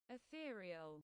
Ethereal.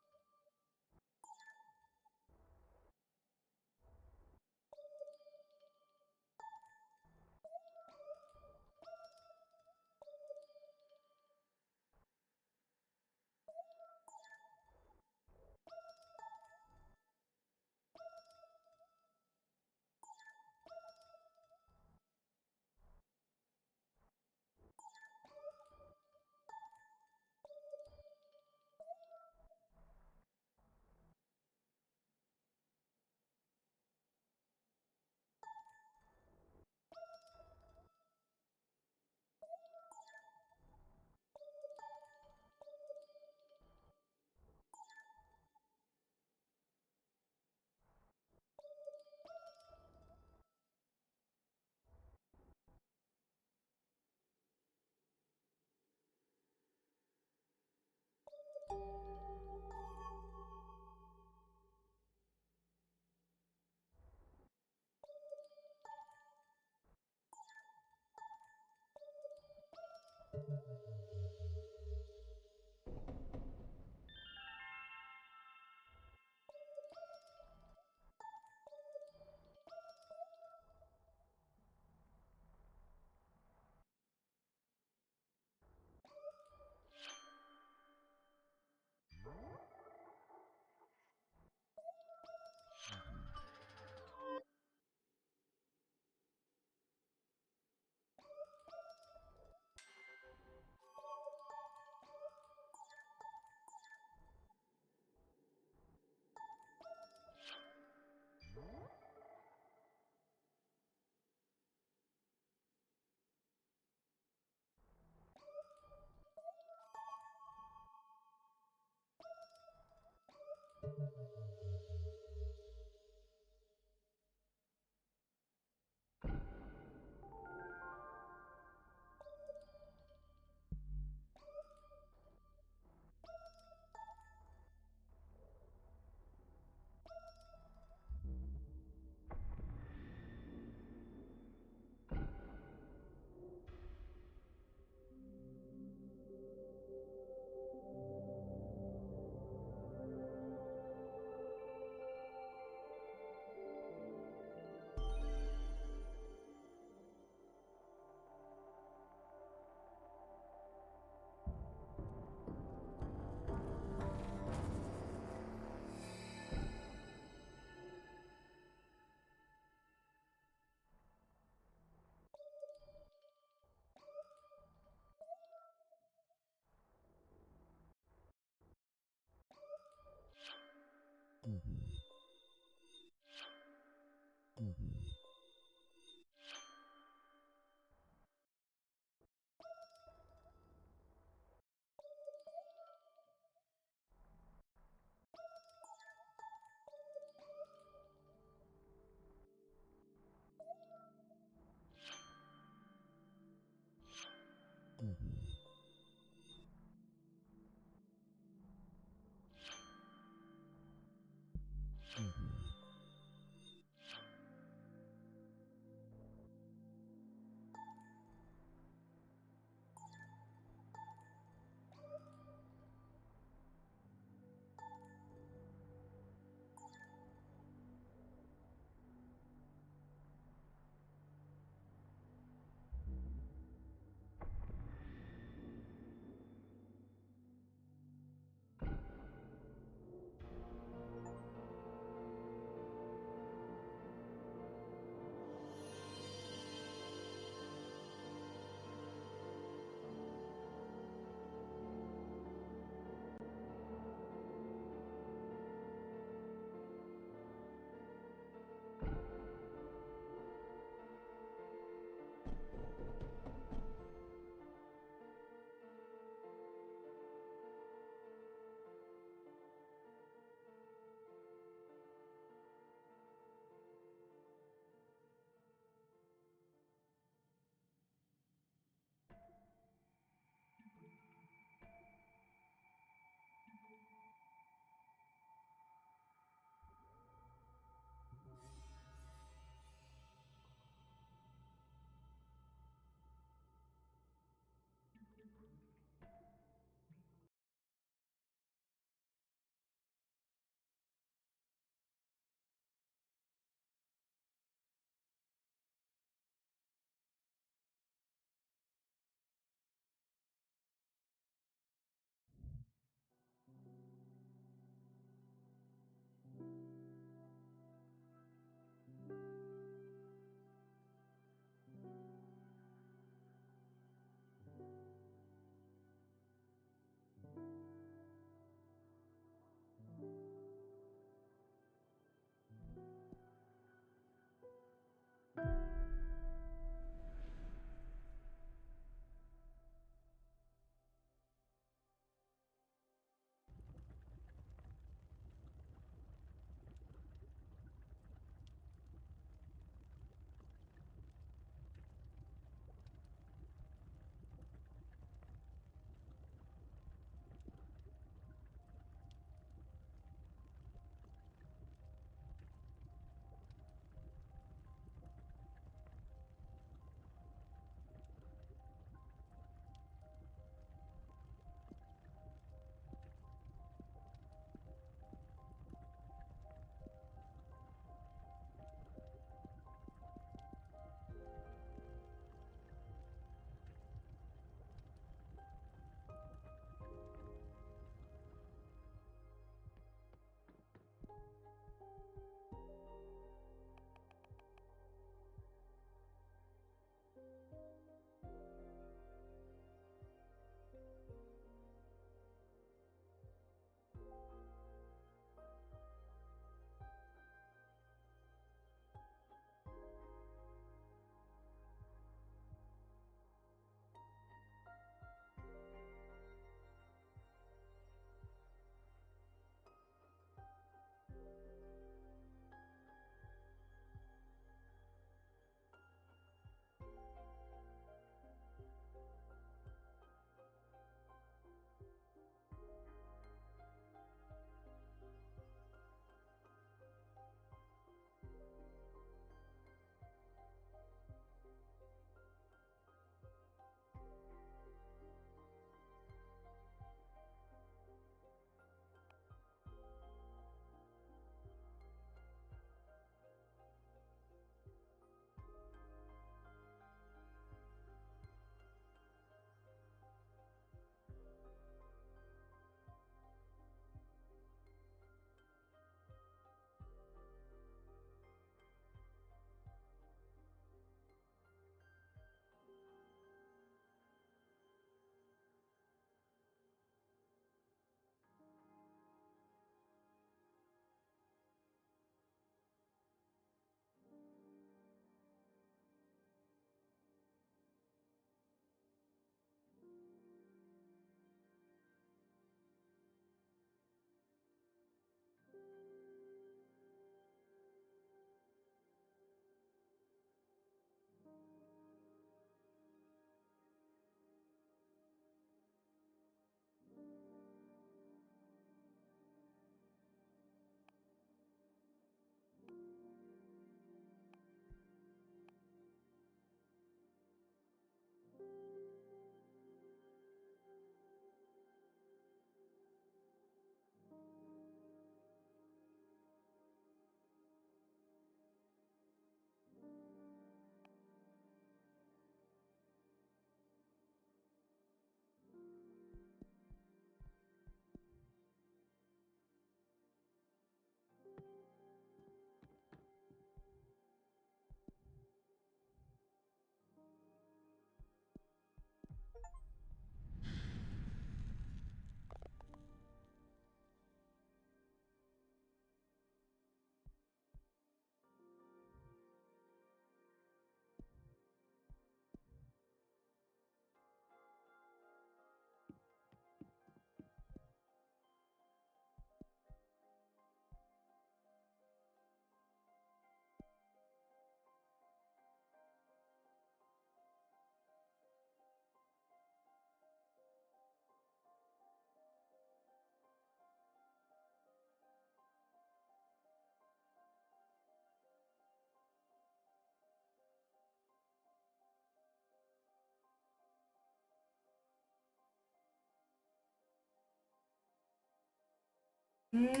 No!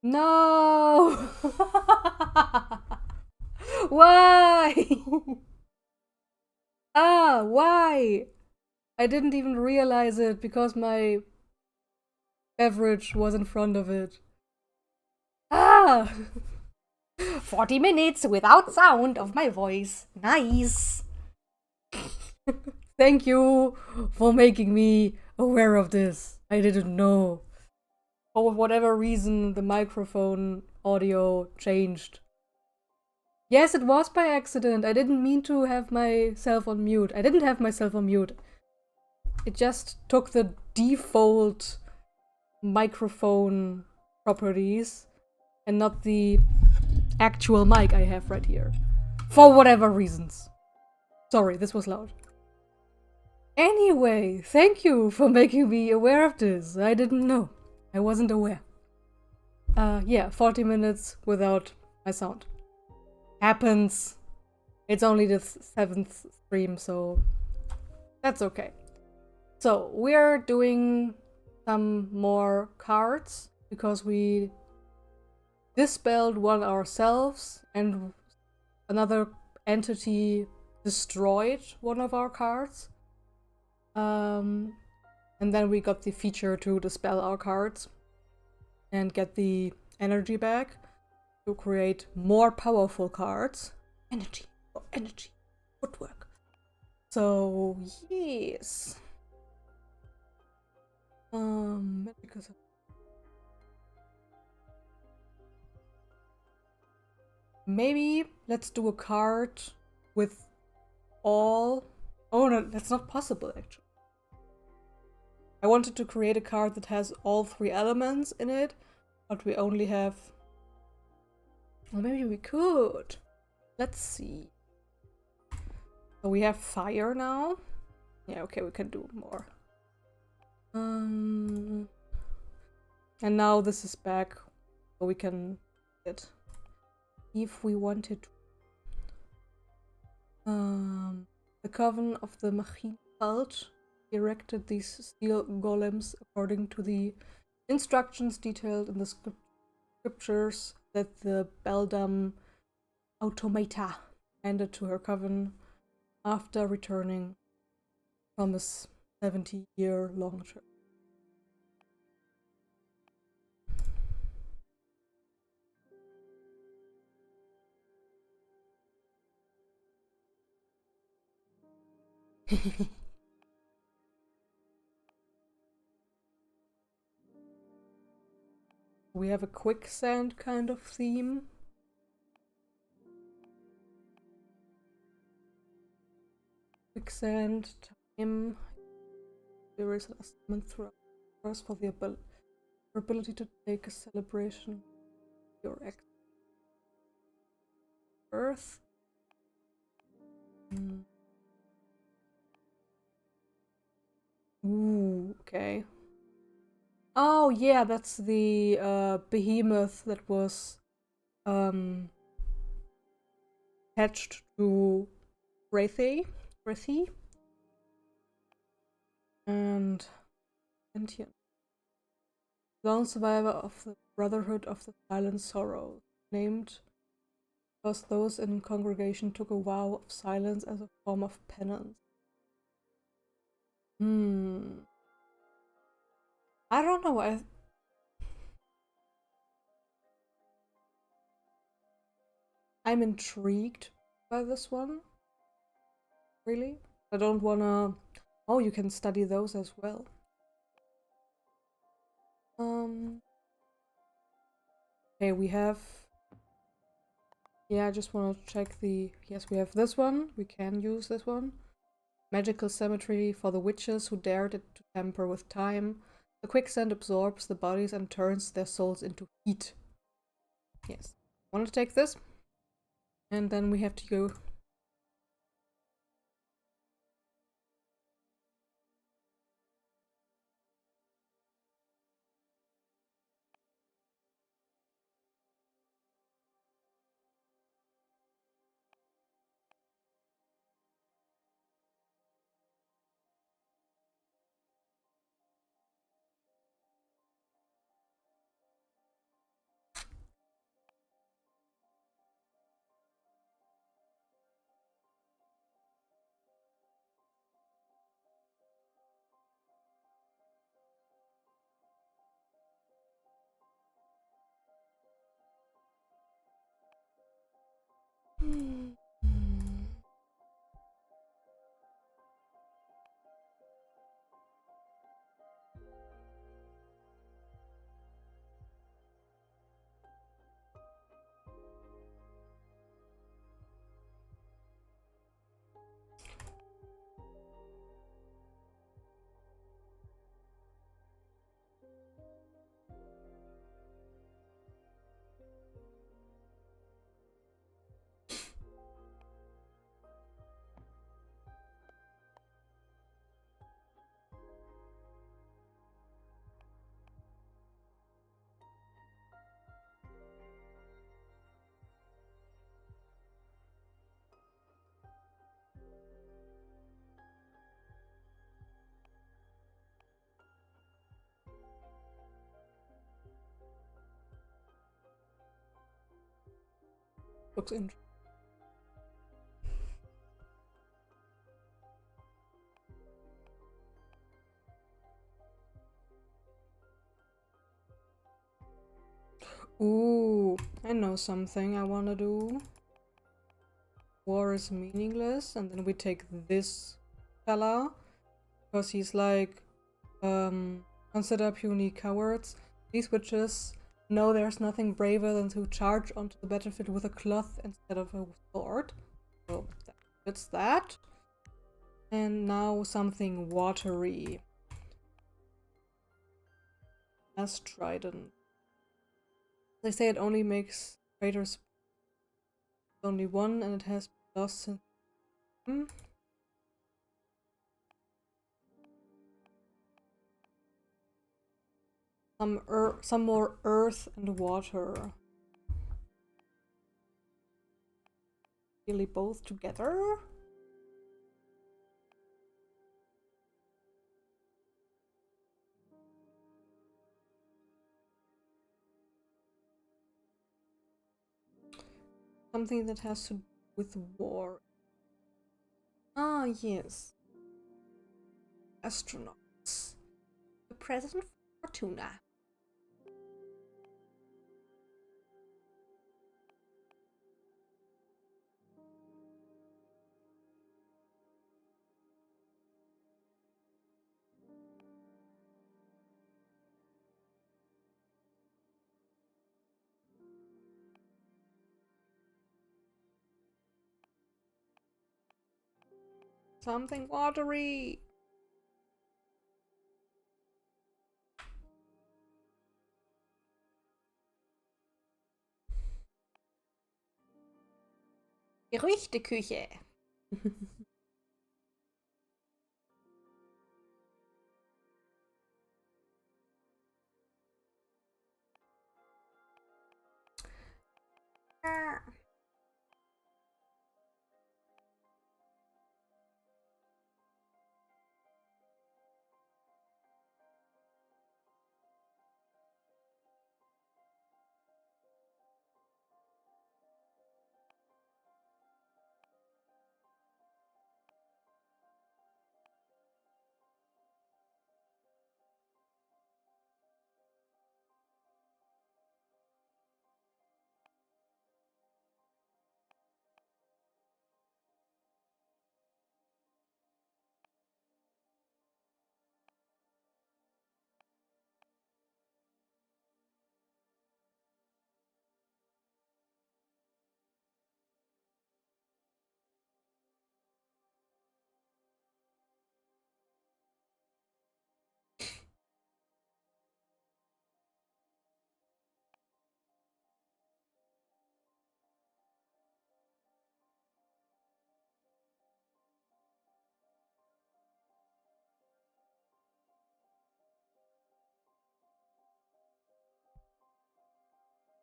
No! Why? Why? I didn't even realize it because my beverage was in front of it. Ah! 40 minutes without sound of my voice. Nice. Thank you for making me aware of this. I didn't know. For whatever reason, the microphone audio changed. Yes, it was by accident. I didn't mean to have myself on mute. I didn't have myself on mute. It just took the default microphone properties and not the actual mic I have right here. For whatever reasons. Sorry, this was loud. Anyway, thank you for making me aware of this. I didn't know. I wasn't aware. Yeah, 40 minutes without my sound. Happens. It's only the 7th stream, so that's okay. So, we're doing some more cards because we dispelled one ourselves and another entity destroyed one of our cards. And then we got the feature to dispel our cards and get the energy back to create more powerful cards. Energy. Oh, energy. Footwork. So, yes. Because maybe let's do a card with all. Oh no, that's not possible actually. I wanted to create a card that has all 3 elements in it, but we only have. Well, maybe we could. Let's see. So we have fire now. Yeah, okay, we can do more. And now this is back, so we can get if we wanted to. The coven of the Machine cult erected these steel golems according to the instructions detailed in the scriptures that the beldam automata handed to her coven after returning from a 70-year-long trip. We have a quicksand kind of theme. Quicksand, time. There is an assessment throughout for the ability to take a celebration of your earth. Ooh, okay. Oh yeah, that's the behemoth that was attached to Wraithy. And sentient. Lone survivor of the Brotherhood of the Silent Sorrow, named because those in congregation took a vow of silence as a form of penance. I don't know. I'm intrigued by this one. Really? I don't wanna. Oh, you can study those as well. Okay, we have. Yeah, I just want to check the. Yes, we have this one. We can use this one. Magical cemetery for the witches who dared it to tamper with time. The quicksand absorbs the bodies and turns their souls into heat. Yes. Want to take this? And then we have to go. Looks interesting. Ooh, I know something I wanna do. War is meaningless, and then we take this fella, because he's like, consider puny cowards. These witches know there's nothing braver than to charge onto the battlefield with a cloth instead of a sword. So that's that. And now something watery. As trident. They say it only makes traitors only one, and it has been lost since. Some more earth and water. Really both together? Something that has to do with war. Ah, yes. Astronauts. A present for Fortuna. Something watery. Gerüchteküche.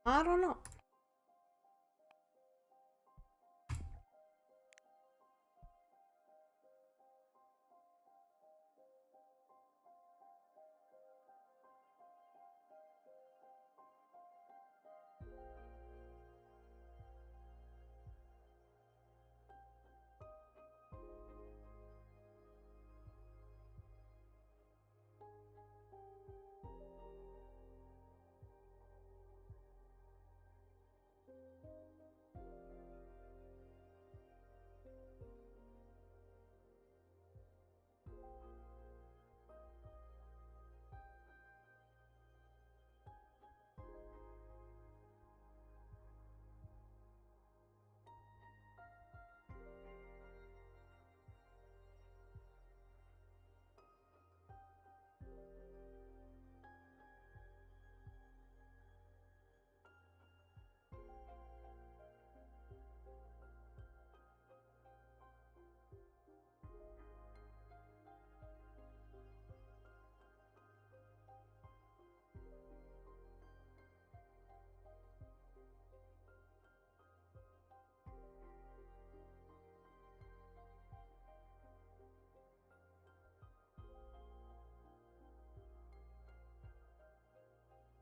I don't know.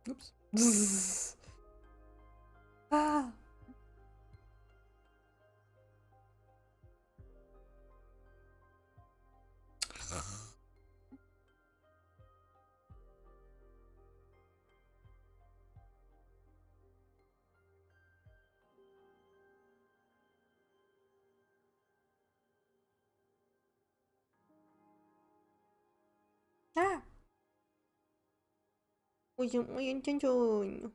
Oops. Ah. Ah. Muy intention.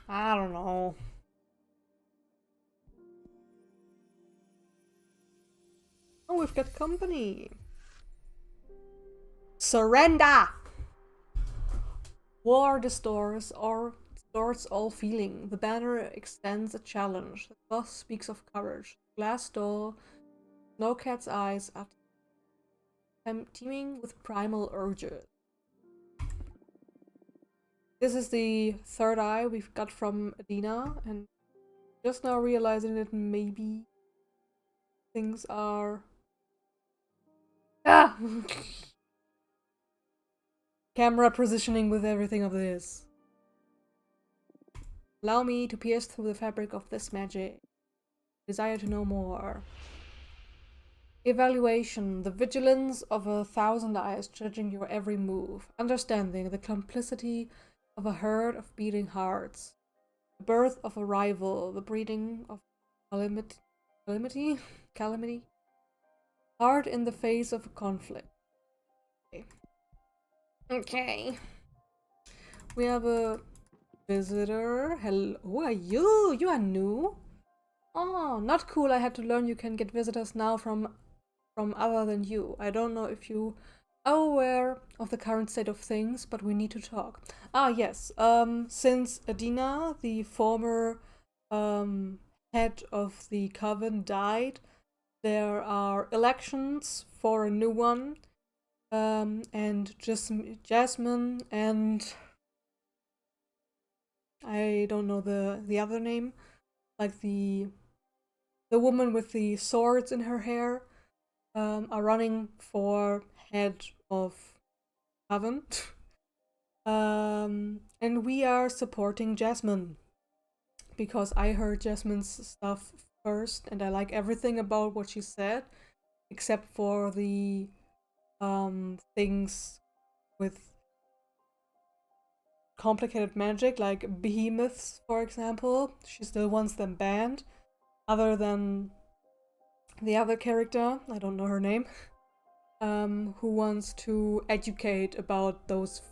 I don't know. Oh, we've got company. Surrender! War distorts all feeling. The banner extends a challenge. The boss speaks of courage. Glass door, Snowcat's eyes are teeming with primal urges. This is the third eye we've got from Adina, and just now realizing that maybe things are... Ah! Camera positioning with everything of this. Allow me to pierce through the fabric of this magic. Desire to know more. Evaluation. The vigilance of 1,000 eyes judging your every move. Understanding the complicity of a herd of beating hearts. The birth of a rival. The breeding of calamity? Calamity? Heart in the face of a conflict. Okay. We have a visitor. Hello. Who are you? You are new? Oh, not cool. I had to learn you can get visitors now from other than you. I don't know if you are aware of the current state of things, but we need to talk. Ah, yes. Since Adina, the former head of the coven, died, there are elections for a new one. And Jasmine and I don't know the other name, like the woman with the swords in her hair, are running for head of coven. And we are supporting Jasmine because I heard Jasmine's stuff first, and I like everything about what she said, except for the things with complicated magic, like behemoths, for example. She still wants them banned. Other than the other character, I don't know her name, who wants to educate about those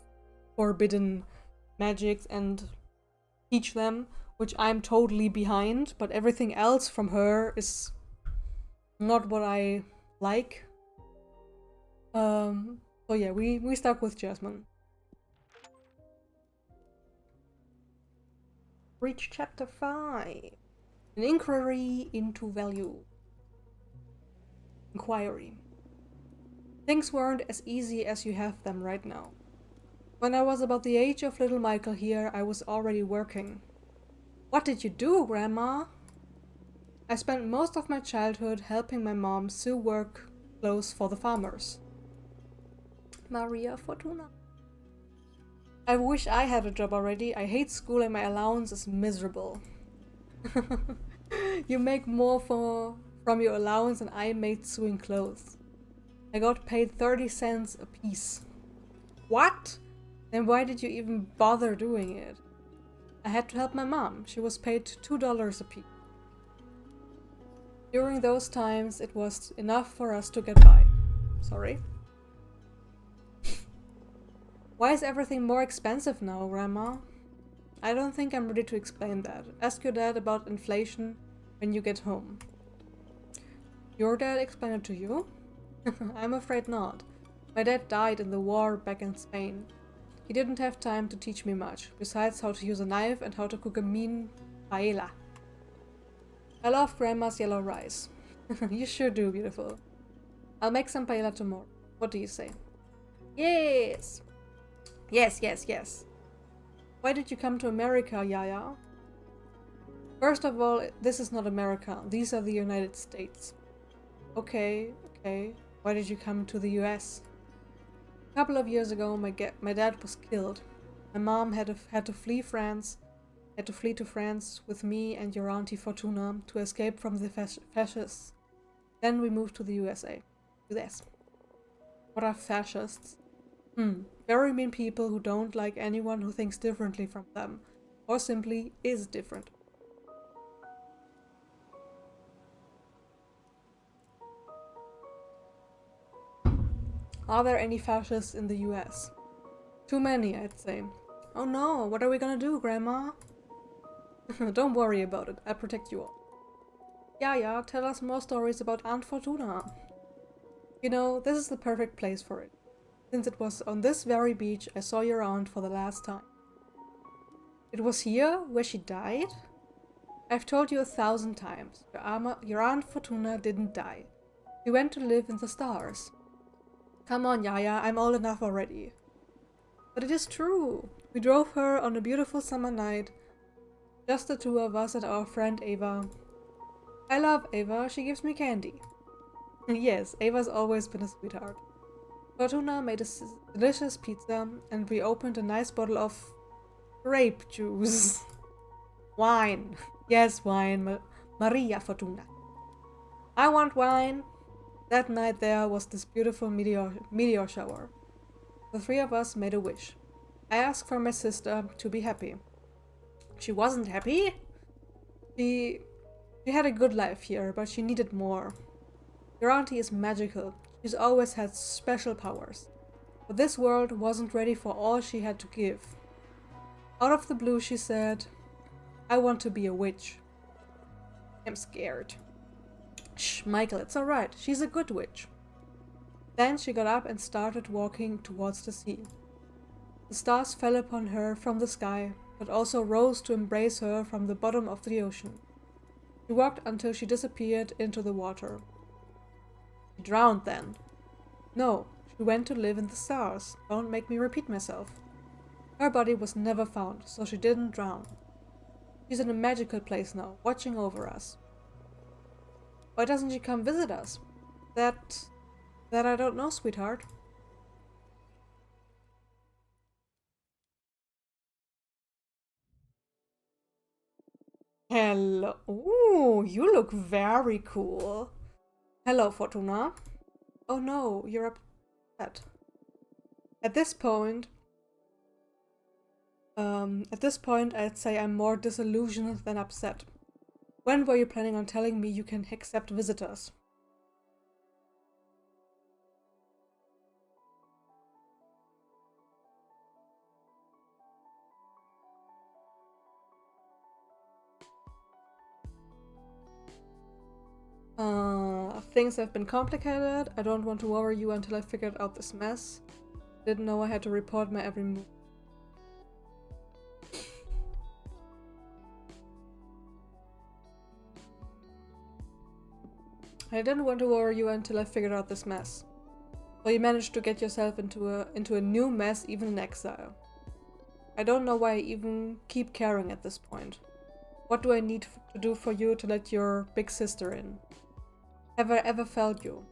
forbidden magics and teach them, which I'm totally behind, but everything else from her is not what I like. So yeah, we stuck with Jasmine. Reach chapter 5. An inquiry into value. Inquiry. Things weren't as easy as you have them right now. When I was about the age of little Michael here, I was already working. What did you do, Grandma? I spent most of my childhood helping my mom sew work clothes for the farmers. Maria Fortuna. I wish I had a job already. I hate school and my allowance is miserable. You make more from your allowance than I made sewing clothes. I got paid 30 cents a piece. What? Then why did you even bother doing it? I had to help my mom. She was paid $2 a piece. During those times, it was enough for us to get by. Sorry. Why is everything more expensive now, Grandma? I don't think I'm ready to explain that. Ask your dad about inflation when you get home. Your dad explained it to you? I'm afraid not. My dad died in the war back in Spain. He didn't have time to teach me much, besides how to use a knife and how to cook a mean paella. I love Grandma's yellow rice. You sure do, beautiful. I'll make some paella tomorrow. What do you say? Yes! Yes, yes, yes. Why did you come to America, Yaya? First of all, this is not America. These are the United States. Okay. Why did you come to the US? A couple of years ago, my dad was killed. My mom had to flee France had to flee to France with me and your auntie Fortuna to escape from the fascists. Then we moved to the USA. US. What are fascists? Very mean people who don't like anyone who thinks differently from them, or simply is different. Are there any fascists in the US? Too many, I'd say. Oh no, what are we gonna do, Grandma? Don't worry about it, I'll protect you all. Yeah, tell us more stories about Aunt Fortuna. You know, this is the perfect place for it, since it was on this very beach I saw your aunt for the last time. It was here where she died? I've told you 1,000 times, your Aunt Fortuna didn't die. She went to live in the stars. Come on, Yaya, I'm old enough already. But it is true. We drove her on a beautiful summer night. Just the two of us and our friend Ava. I love Ava, she gives me candy. Yes, Ava's always been a sweetheart. Fortuna made a delicious pizza and we opened a nice bottle of grape juice. Wine. Yes, wine. Maria Fortuna. I want wine. That night there was this beautiful meteor shower. The three of us made a wish. I asked for my sister to be happy. She wasn't happy. She had a good life here, but she needed more. Your auntie is magical. She's always had special powers. But this world wasn't ready for all she had to give. Out of the blue she said, I want to be a witch. I'm scared. Shh, Michael, it's alright. She's a good witch. Then she got up and started walking towards the sea. The stars fell upon her from the sky, but also rose to embrace her from the bottom of the ocean. She walked until she disappeared into the water. She drowned then. No, she went to live in the stars. Don't make me repeat myself. Her body was never found, so she didn't drown. She's in a magical place now, watching over us. Why doesn't she come visit us? That I don't know, sweetheart. Hello. Ooh, you look very cool. Hello, Fortuna. Oh no, you're upset. At this point, I'd say I'm more disillusioned than upset. When were you planning on telling me you can accept visitors? Things have been complicated. I don't want to worry you until I figured out this mess. Didn't know I had to report my every move. I didn't want to worry you until I figured out this mess. So you managed to get yourself into a new mess even in exile. I don't know why I even keep caring at this point. What do I need to do for you to let your big sister in? Have I ever failed you?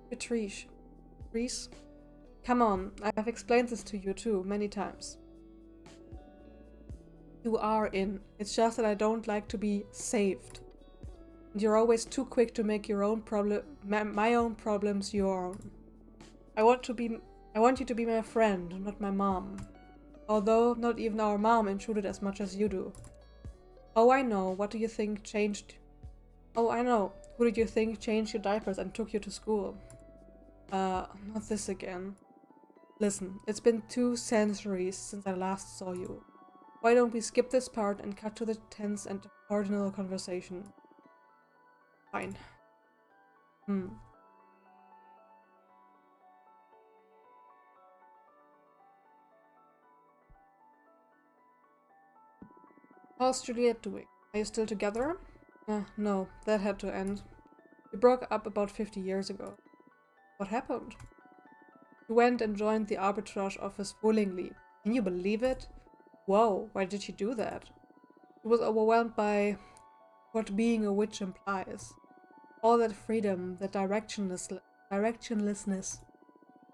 Patrice. Reese? Come on, I've explained this to you too, many times. You are in. It's just that I don't like to be saved. And you're always too quick to make your own my own problems your own. I want you to be my friend, not my mom. Although not even our mom intruded as much as you do. Oh, I know. What do you think changed? Oh, I know. Who did you think changed your diapers and took you to school? Not this again. Listen, it's been 2 centuries since I last saw you. Why don't we skip this part and cut to the tense and ordinary conversation? Fine. How's Juliet doing? Are you still together? No, that had to end. We broke up about 50 years ago. What happened? She went and joined the arbitrage office willingly. Can you believe it? Whoa, why did she do that? She was overwhelmed by what being a witch implies. All that freedom, that directionlessness.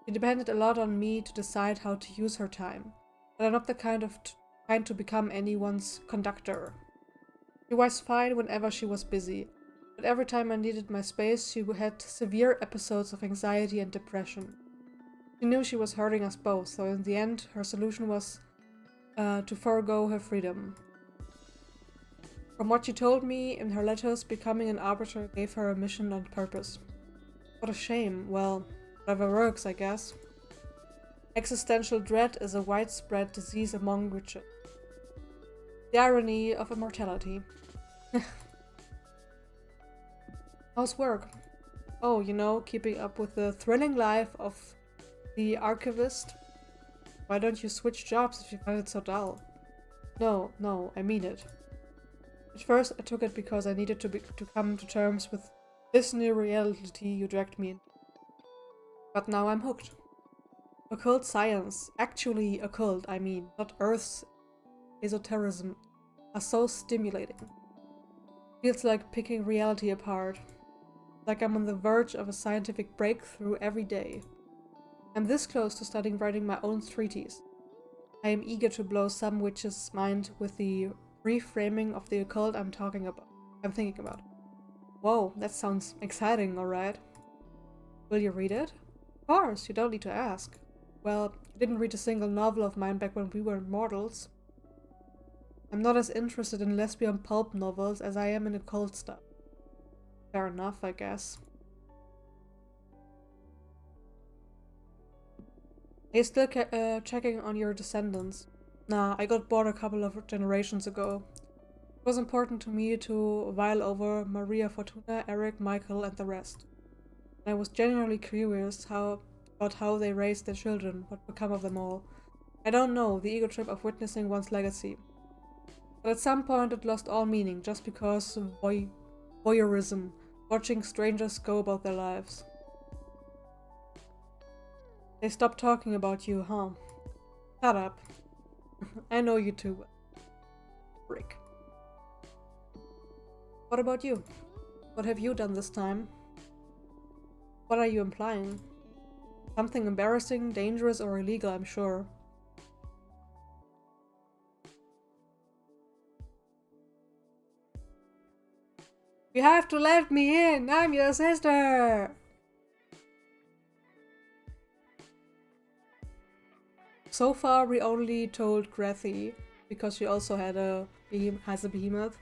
She depended a lot on me to decide how to use her time. But I'm not the kind of kind to become anyone's conductor. She was fine whenever she was busy, but every time I needed my space, she had severe episodes of anxiety and depression. She knew she was hurting us both, so in the end, her solution was to forego her freedom. From what she told me in her letters, becoming an arbiter gave her a mission and purpose. What a shame. Well, whatever works, I guess. Existential dread is a widespread disease among witches. The irony of immortality. How's work? Oh, you know, keeping up with the thrilling life of the archivist. Why don't you switch jobs if you find it so dull? No, I mean it. At first, I took it because I needed to come to terms with this new reality you dragged me in. But now I'm hooked. Occult science, actually occult, I mean, not Earth's esotericism, are so stimulating. Feels like picking reality apart. Like I'm on the verge of a scientific breakthrough every day. I'm this close to writing my own treatise. I am eager to blow some witch's mind with the reframing of the occult I'm thinking about. Whoa, that sounds exciting, alright. Will you read it? Of course, you don't need to ask. Well, you didn't read a single novel of mine back when we were mortals. I'm not as interested in lesbian pulp novels as I am in occult stuff. Fair enough, I guess. Are you still checking on your descendants? Nah, I got bored a couple of generations ago. It was important to me to while over Maria Fortuna, Eric, Michael, and the rest. And I was genuinely curious about how they raised their children, what become of them all. I don't know, the ego trip of witnessing one's legacy. But at some point it lost all meaning, just because voyeurism, watching strangers go about their lives. They stopped talking about you, huh? Shut up. I know you too well. Frick. What about you? What have you done this time? What are you implying? Something embarrassing, dangerous, or illegal, I'm sure. You have to let me in! I'm your sister! So far we only told Grethy, because she also has a behemoth.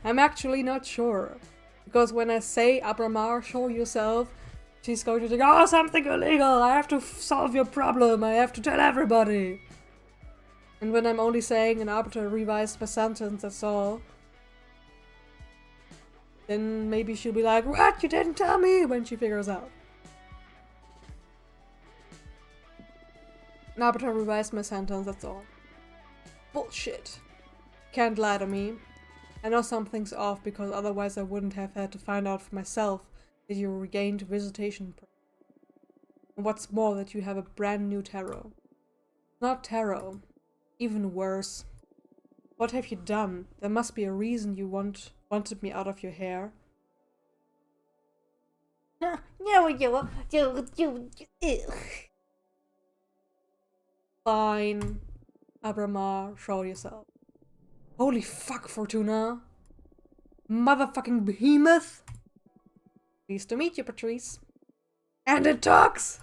I'm actually not sure, because when I say Abramar, show yourself, she's going to think, oh, something illegal, I have to solve your problem, I have to tell everybody. And when I'm only saying an arbiter revised my sentence, that's all, then maybe she'll be like, what, you didn't tell me, when she figures out. An arbiter revised my sentence, that's all. Bullshit. Can't lie to me. I know something's off because otherwise I wouldn't have had to find out for myself that you regained visitation. And what's more, that you have a brand new tarot. Not tarot. Even worse. What have you done? There must be a reason you wanted me out of your hair. Fine. Abramar, show yourself. Holy fuck, Fortuna. Motherfucking behemoth. Pleased to meet you, Patrice. And it talks!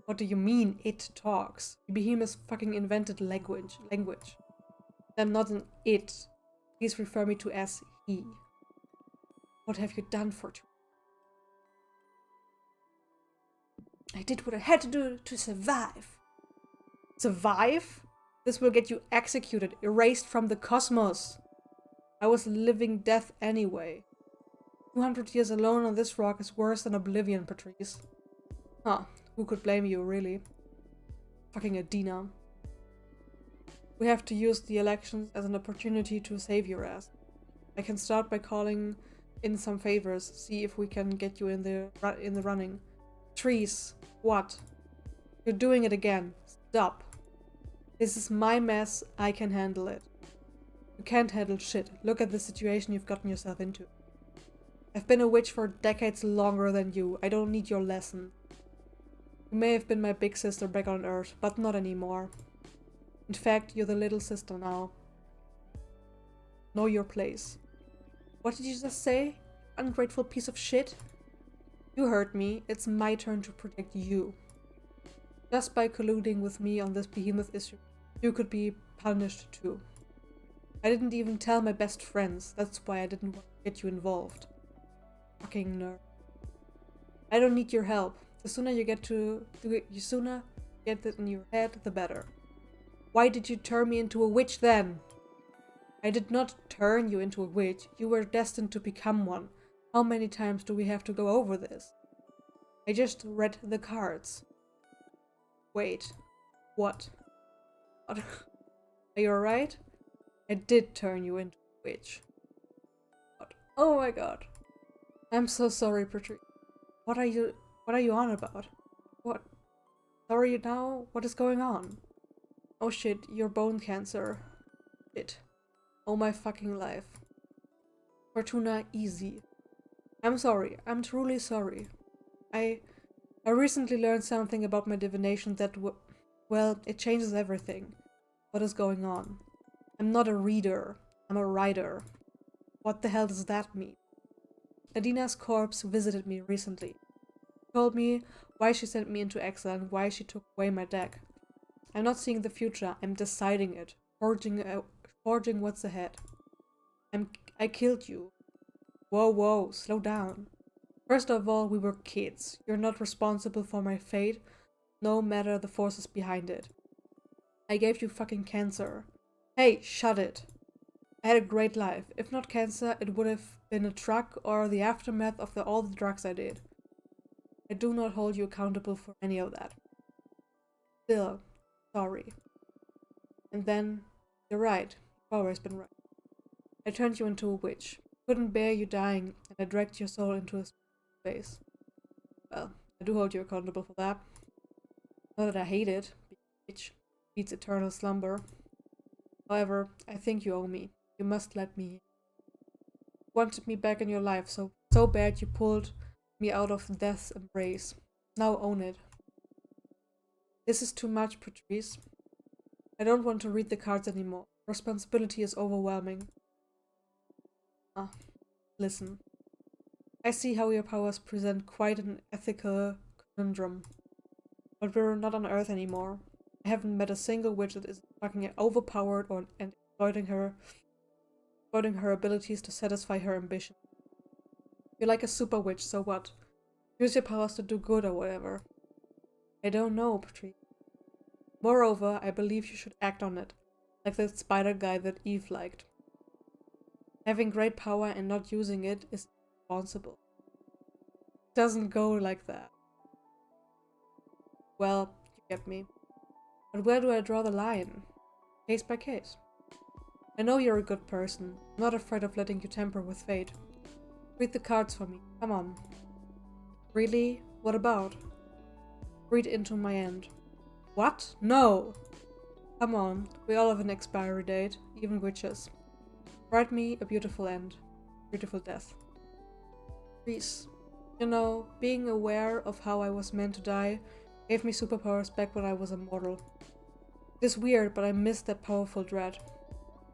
What do you mean, it talks? The behemoth fucking invented language. I'm not an it. Please refer me to as he. What have you done, Fortuna? I did what I had to do to survive. Survive? This will get you executed, erased from the cosmos. I was living death anyway. 200 years alone on this rock is worse than oblivion, Patrice. Huh, who could blame you, really? Fucking Adina. We have to use the elections as an opportunity to save your ass. I can start by calling in some favors, see if we can get you in the running. Patrice, what? You're doing it again. Stop. This is my mess, I can handle it. You can't handle shit. Look at the situation you've gotten yourself into. I've been a witch for decades longer than you. I don't need your lesson. You may have been my big sister back on Earth, but not anymore. In fact, you're the little sister now. Know your place. What did you just say? Ungrateful piece of shit? You heard me. It's my turn to protect you. Just by colluding with me on this behemoth issue, you could be punished too. I didn't even tell my best friends. That's why I didn't want to get you involved. Fucking nerd. I don't need your help. The sooner you get it in your head, the better. Why did you turn me into a witch then? I did not turn you into a witch. You were destined to become one. How many times do we have to go over this? I just read the cards. Wait. What? What? Are you alright? I did turn you into a witch. What? Oh my god. I'm so sorry, Patrice. What are you on about? What? Sorry now? What is going on? Oh shit, your bone cancer. Shit. Oh my fucking life. Fortuna, easy. I'm sorry. I'm truly sorry. I recently learned something about my divination that well, it changes everything. What is going on? I'm not a reader. I'm a writer. What the hell does that mean? Nadina's corpse visited me recently. She told me why she sent me into exile and why she took away my deck. I'm not seeing the future. I'm deciding it. Forging what's ahead. I killed you. Whoa, slow down. First of all, we were kids. You're not responsible for my fate, no matter the forces behind it. I gave you fucking cancer. Hey, shut it. I had a great life. If not cancer, it would have been a truck or the aftermath of all the drugs I did. I do not hold you accountable for any of that. Still, sorry. And then, you're right. You've always been right. I turned you into a witch. Couldn't bear you dying, and I dragged your soul into a space. Well, I do hold you accountable for that. Not that I hate it. Being a witch beats eternal slumber. However, I think you owe me. You must let me in. You wanted me back in your life so bad you pulled me out of death's embrace. Now own it. This is too much, Patrice. I don't want to read the cards anymore. Responsibility is overwhelming. Listen. I see how your powers present quite an ethical conundrum. But we're not on Earth anymore. I haven't met a single witch that isn't fucking overpowered and exploiting her abilities to satisfy her ambition. You're like a super witch, so what? Use your powers to do good or whatever. I don't know, Patrice. Moreover, I believe you should act on it, like that spider guy that Eve liked. Having great power and not using it is irresponsible. It doesn't go like that. Well, you get me. But where do I draw the line? Case by case. I know you're a good person. I'm not afraid of letting you tamper with fate. Read the cards for me. Come on. Really? What about? Read into my end. What? No! Come on. We all have an expiry date, even witches. Write me a beautiful end. Beautiful death. Please. You know, being aware of how I was meant to die gave me superpowers back when I was immortal. It is weird, but I miss that powerful dread.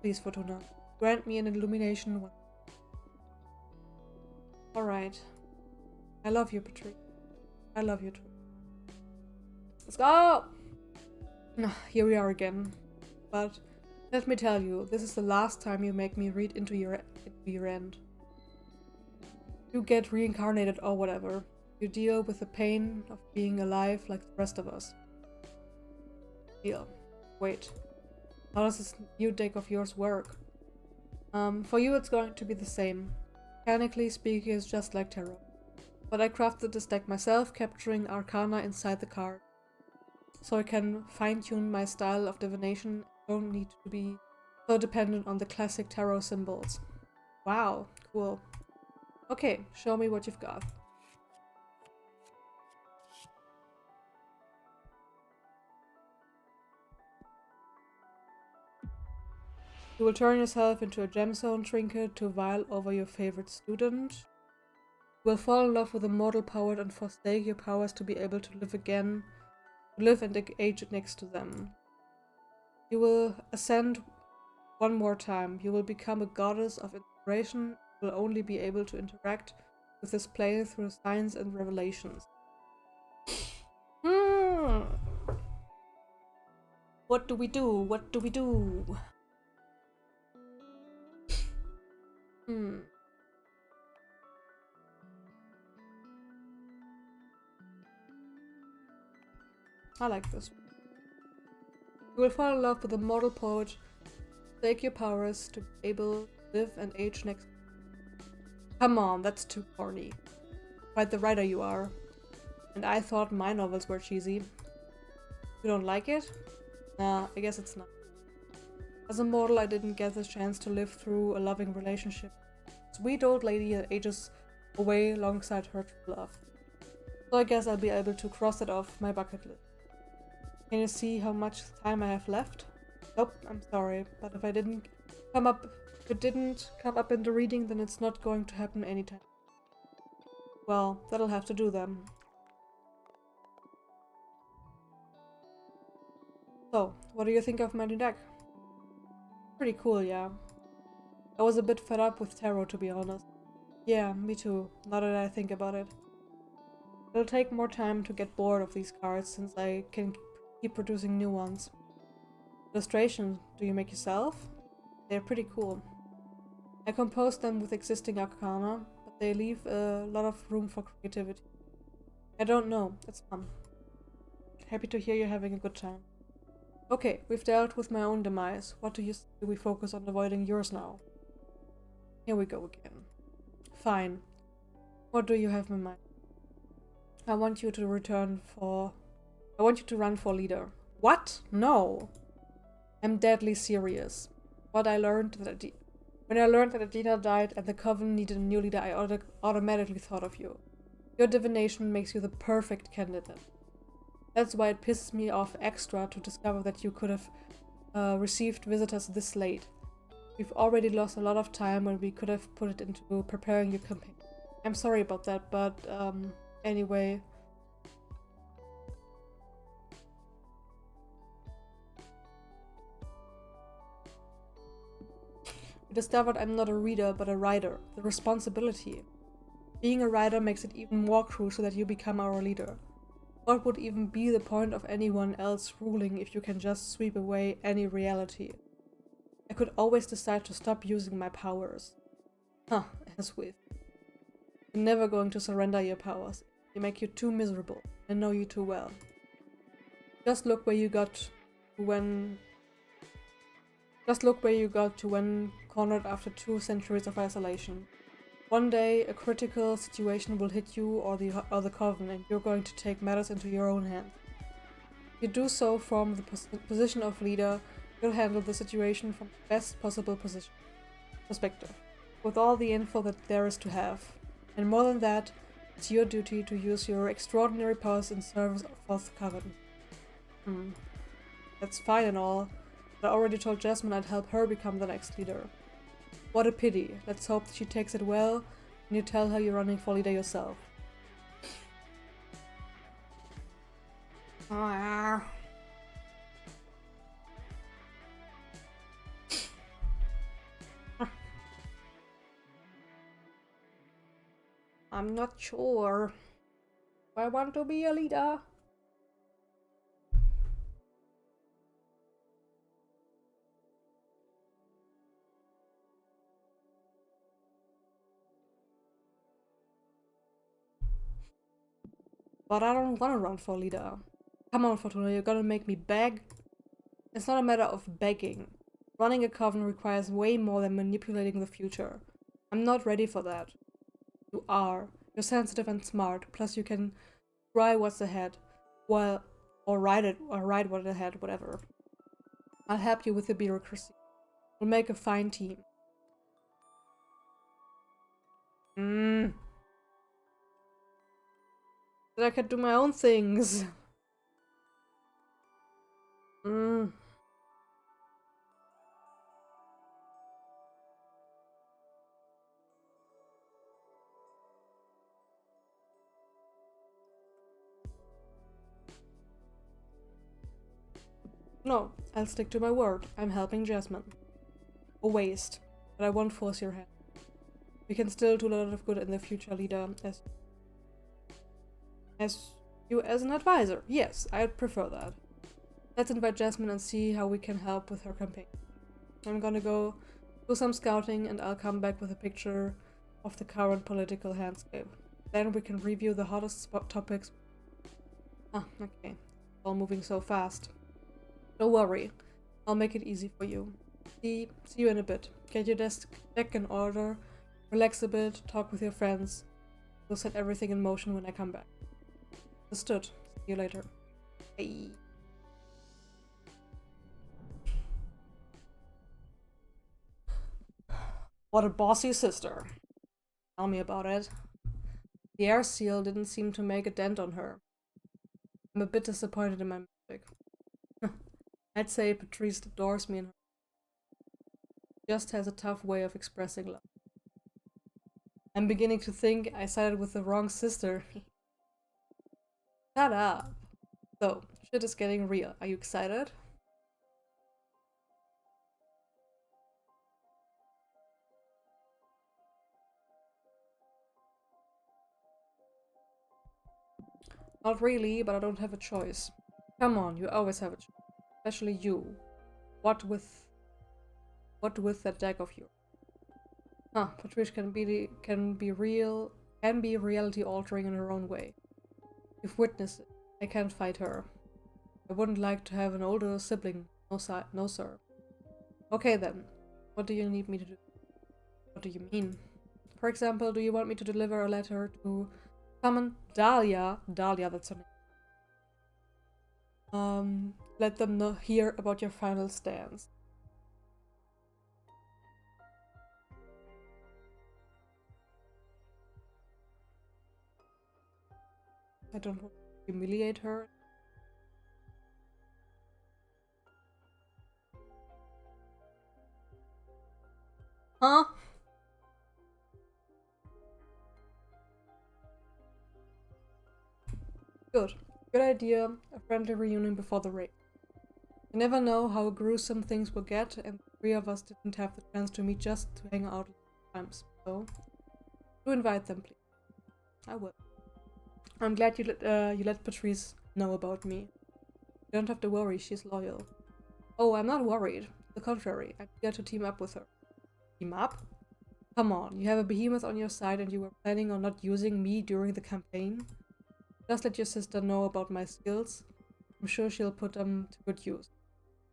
Please, Fortuna, grant me an illumination. Alright. I love you, Patrice. I love you too. Let's go! Here we are again. But let me tell you, this is the last time you make me read into your end. You get reincarnated or whatever. You deal with the pain of being alive like the rest of us. Deal. Wait. How does this new deck of yours work? For you it's going to be the same. Mechanically speaking, it's just like tarot. But I crafted this deck myself, capturing arcana inside the card. So I can fine-tune my style of divination. I don't need to be so dependent on the classic tarot symbols. Wow, cool. Okay, show me what you've got. You will turn yourself into a gemstone trinket to vial over your favorite student. You will fall in love with a mortal power and forsake your powers to be able to live again, to live and age next to them. You will ascend one more time. You will become a goddess of inspiration. You will only be able to interact with this plane through signs and revelations. What do we do? What do we do? I like this. You will fall in love with a mortal poet. Take your powers to be able to live and age next. Come on, that's too corny. Quite the writer you are. And I thought my novels were cheesy. You don't like it? Nah, I guess it's not. As a mortal, I didn't get the chance to live through a loving relationship. Sweet old lady that ages away alongside her true love. So I guess I'll be able to cross it off my bucket list. Can you see how much time I have left? Nope, I'm sorry, but if it didn't come up in the reading, then it's not going to happen anytime. Well, that'll have to do then. So, what do you think of my new deck? Pretty cool, yeah. I was a bit fed up with tarot, to be honest. Yeah, me too, now that I think about it. It'll take more time to get bored of these cards, since I can keep producing new ones. Illustrations, do you make yourself? They're pretty cool. I composed them with existing arcana, but they leave a lot of room for creativity. I don't know, it's fun. Happy to hear you're having a good time. Okay, we've dealt with my own demise. What do you say we focus on avoiding yours now? Here we go again. Fine. What do you have in mind? I want you to run for leader. What? No. I'm deadly serious. When I learned that Adina died and the coven needed a new leader, I automatically thought of you. Your divination makes you the perfect candidate. That's why it pisses me off extra to discover that you could have received visitors this late. We've already lost a lot of time when we could have put it into preparing your campaign. I'm sorry about that, but anyway. We discovered I'm not a reader, but a writer. The responsibility. Being a writer makes it even more crucial that you become our leader. What would even be the point of anyone else ruling if you can just sweep away any reality? I could always decide to stop using my powers. Huh, as with. You're never going to surrender your powers. They make you too miserable. I know you too well. Just look where you got to when cornered after 2 centuries of isolation. One day, a critical situation will hit you or the coven, and you're going to take matters into your own hands. If you do so from the position of leader, you'll handle the situation from the best possible perspective, with all the info that there is to have. And more than that, it's your duty to use your extraordinary powers in service of the coven. That's fine and all, but I already told Jasmine I'd help her become the next leader. What a pity. Let's hope she takes it well and you tell her you're running for leader yourself. I'm not sure. I want to be a leader. But I don't want to run for leader. Come on, Fortuna, you're gonna make me beg? It's not a matter of begging. Running a coven requires way more than manipulating the future. I'm not ready for that. You are. You're sensitive and smart, plus you can try what's ahead. Well, or ride what's ahead, whatever. I'll help you with the bureaucracy. We'll make a fine team. That I can do my own things. No, I'll stick to my word. I'm helping Jasmine. A waste, but I won't force your hand. We can still do a lot of good in the future, leader, as you as an advisor. Yes, I'd prefer that. Let's invite Jasmine and see how we can help with her campaign. I'm gonna go do some scouting and I'll come back with a picture of the current political landscape. Then we can review the hottest topics. Ah, okay. All moving so fast. Don't worry. I'll make it easy for you. See you in a bit. Get your deck in order, relax a bit, talk with your friends. We'll set everything in motion when I come back. Understood. See you later. Bye. What a bossy sister. Tell me about it. The air seal didn't seem to make a dent on her. I'm a bit disappointed in my magic. I'd say Patrice adores me and her. Just has a tough way of expressing love. I'm beginning to think I sided with the wrong sister. Shut up. So, shit is getting real. Are you excited? Not really, but I don't have a choice. Come on, you always have a choice. Especially you. What with that deck of yours? Huh, Patrice can be reality altering in her own way. You've witnessed it. I can't fight her. I wouldn't like to have an older sibling. No sir. Okay then. What do you need me to do? What do you mean? For example, do you want me to deliver a letter to summon Dahlia? Dahlia, that's her name. Let them hear about your final stance. I don't want to humiliate her. Huh? Good. Good idea. A friendly reunion before the raid. You never know how gruesome things will get, and the three of us didn't have the chance to meet just to hang out times. So, do invite them, please. I will. I'm glad you let Patrice know about me. You don't have to worry, she's loyal. Oh, I'm not worried. The contrary, I'm eager to team up with her. Team up? Come on, you have a behemoth on your side and you were planning on not using me during the campaign? Just let your sister know about my skills. I'm sure she'll put them to good use.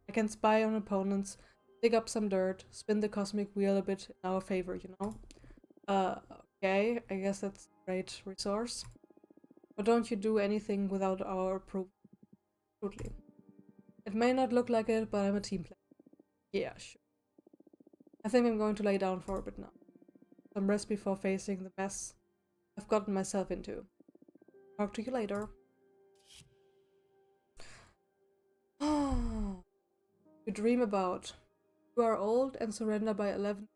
I can spy on opponents, dig up some dirt, spin the cosmic wheel a bit in our favor, you know? Okay, I guess that's a great resource. But don't you do anything without our approval. Totally. It may not look like it, but I'm a team player. Yeah, sure. I think I'm going to lay down for a bit now. Some rest before facing the mess I've gotten myself into. Talk to you later. You dream about. You are old and surrendered by 11.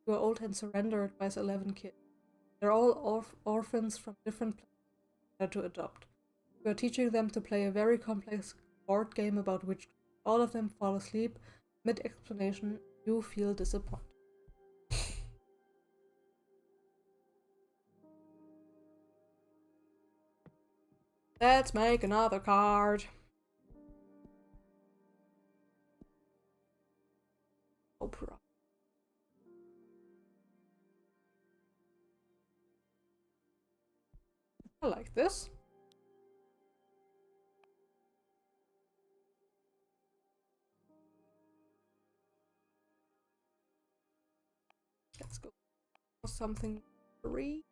You are old and surrendered by 11 kids. They're all orphans from different planets to adopt. You are teaching them to play a very complex board game about which all of them fall asleep mid-explanation. You feel disappointed. Let's make another card. Opera. I like this. Let's go for something free.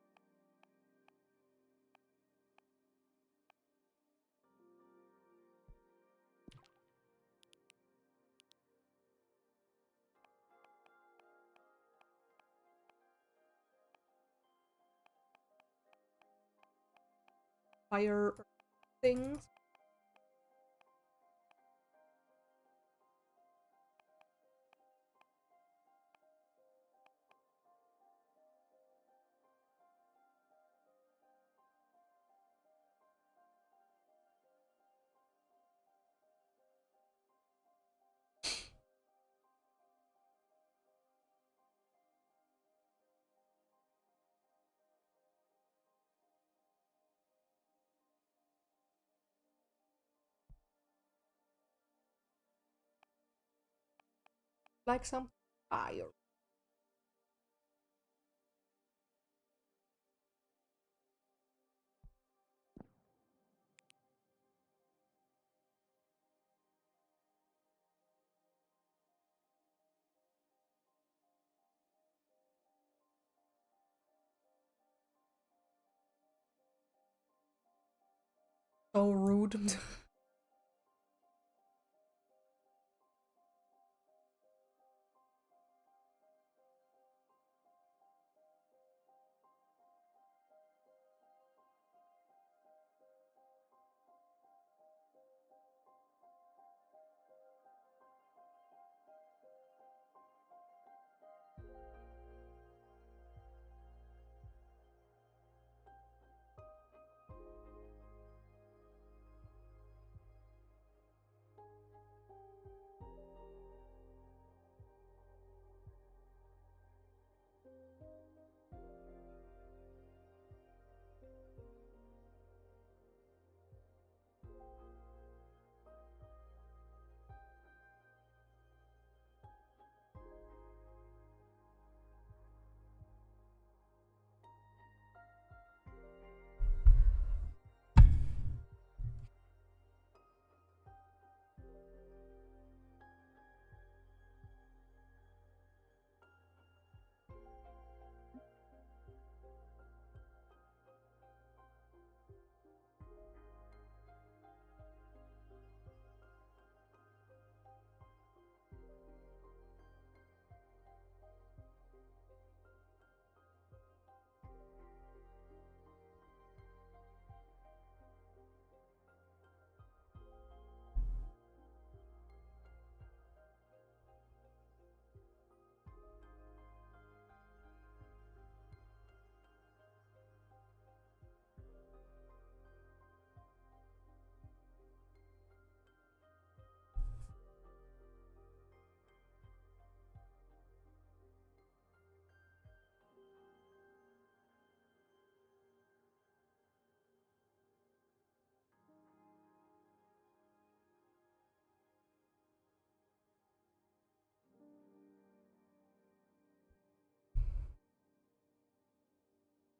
Fire things. like some fire. So rude.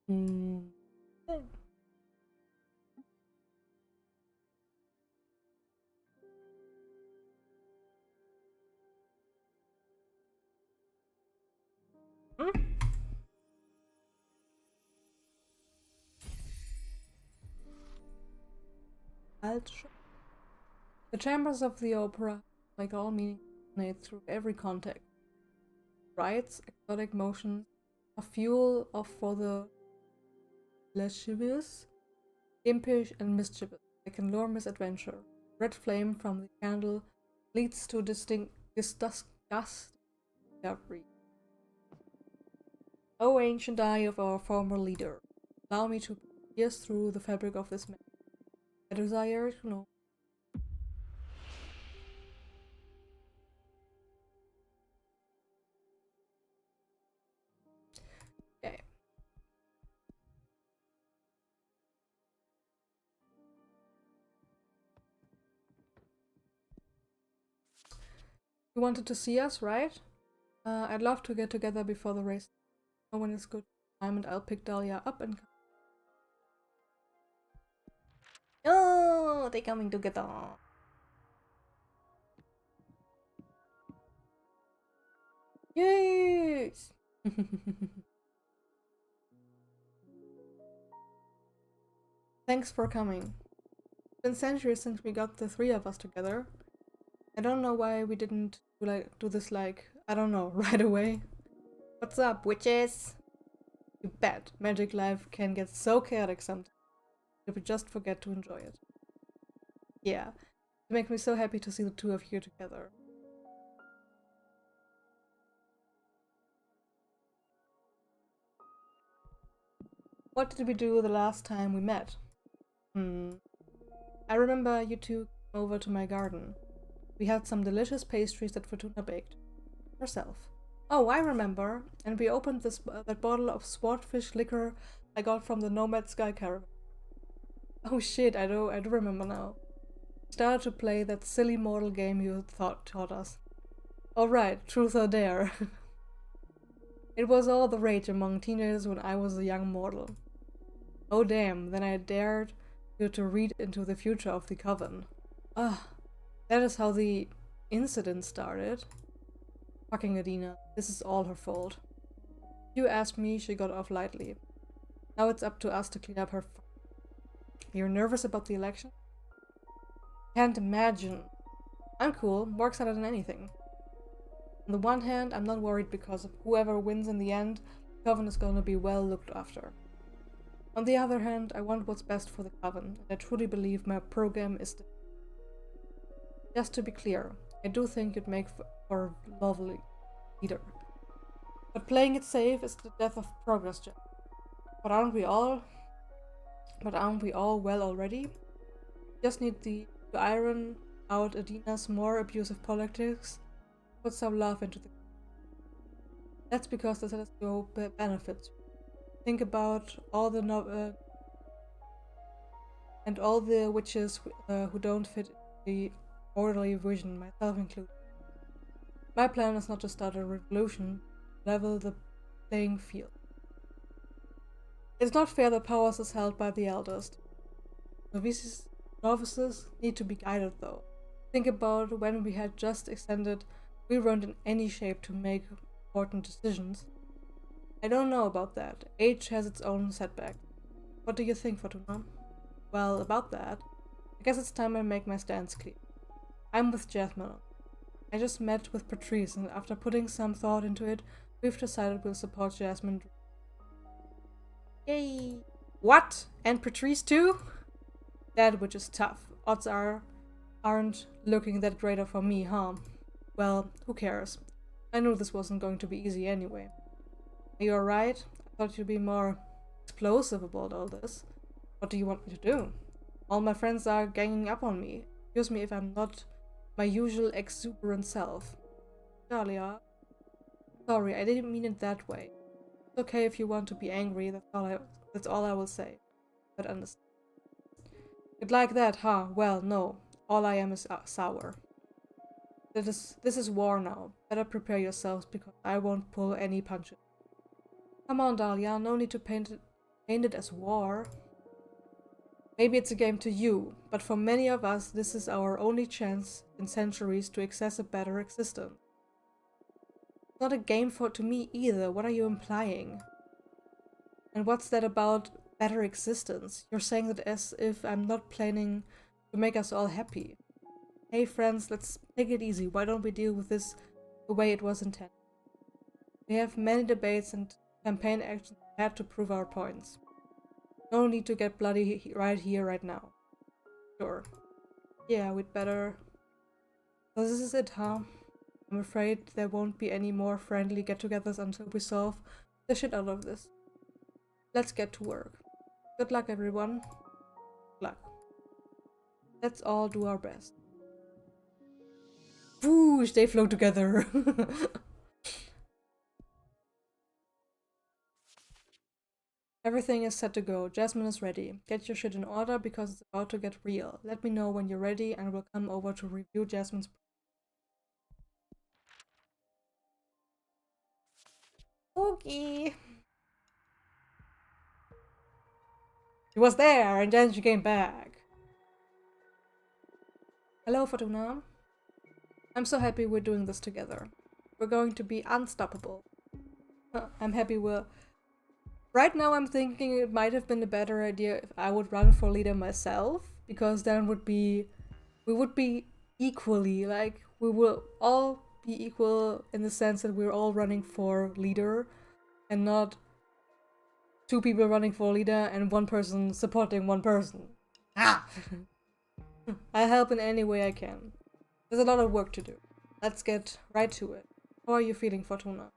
Hmm. The chambers of the opera, like all meaning, resonate through every context. Rites, exotic motions, a fuel for the lascivious, impish, and mischievous. They can lure misadventure. Red flame from the candle leads to distinct discovery. O ancient eye of our former leader, allow me to pierce through the fabric of this man. I desire to know. Okay. You wanted to see us, right? I'd love to get together before the race. Know when it's good time, and I'll pick Dahlia up and. Oh, they're coming together. Yes. Thanks for coming. It's been centuries since we got the three of us together. I don't know why we didn't do this I don't know, right away. What's up, witches? You bet magic life can get so chaotic sometimes if we just forget to enjoy it. Yeah, it makes me so happy to see the two of you together. What did we do the last time we met? I remember you two came over to my garden. We had some delicious pastries that Fortuna baked herself. Oh, I remember. And we opened that bottle of swordfish liquor I got from the Nomad Sky Caravan. Oh shit, I do remember now. Started to play that silly mortal game you taught us. Alright, truth or dare. It was all the rage among teenagers when I was a young mortal. Oh damn, then I dared you to read into the future of the coven. Ah, that is how the incident started. Fucking Adina, this is all her fault. You asked me, she got off lightly. Now it's up to us to clean up her You're nervous about the election? Can't imagine. I'm cool, more excited than anything. On the one hand, I'm not worried because of whoever wins in the end, the coven is gonna be well looked after. On the other hand, I want what's best for the coven, and I truly believe my program is Just to be clear, I do think you'd make for a lovely leader. But playing it safe is the death of progress, Jack. But aren't we all well already? Just need to iron out Adina's more abusive politics, put some love into the. That's because the status quo benefits. Think about all the and all the witches who don't fit the orderly vision, myself included. My plan is not to start a revolution, level the playing field. It's not fair that powers is held by the eldest. Novices need to be guided though. Think about when we had just extended, we weren't in any shape to make important decisions. I don't know about that. Age has its own setbacks. What do you think, Fortuna? Well, about that, I guess it's time I make my stance clear. I'm with Jasmine. I just met with Patrice, and after putting some thought into it, we've decided we'll support Jasmine. Yay! What? And Patrice too? That which is tough. Odds aren't looking that great for me, huh? Well, who cares? I knew this wasn't going to be easy anyway. Are you alright? I thought you'd be more explosive about all this. What do you want me to do? All my friends are ganging up on me. Excuse me if I'm not my usual exuberant self. Dahlia. Sorry, I didn't mean it that way. It's okay if you want to be angry, that's all I will say. But understand. You'd like that, huh? Well, no. All I am is sour. This is war now. Better prepare yourselves because I won't pull any punches. Come on, Dahlia, no need to paint it as war. Maybe it's a game to you, but for many of us, this is our only chance in centuries to access a better existence. It's not a game to me either. What are you implying? And what's that about better existence? You're saying that as if I'm not planning to make us all happy. Hey friends, let's take it easy. Why don't we deal with this the way it was intended? We have many debates and campaign actions ahead to prove our points. No need to get bloody right here, right now. Sure. Yeah, we'd better. So this is it, huh? I'm afraid there won't be any more friendly get-togethers until we solve the shit out of this. Let's get to work. Good luck, everyone. Good luck. Let's all do our best. Whoosh, they flow together. Everything is set to go. Jasmine is ready. Get your shit in order because it's about to get real. Let me know when you're ready and we'll come over to review Jasmine's. Okay. She was there and then she came back. Hello, Fortuna. I'm so happy we're doing this together. We're going to be unstoppable. I'm happy we're... Right now I'm thinking it might have been a better idea if I would run for leader myself, because then we would be equally, like, we will all be equal in the sense that we're all running for leader and not two people running for leader and one person supporting one person. Ah! I'll help in any way I can. There's a lot of work to do. Let's get right to it. How are you feeling, Fortuna?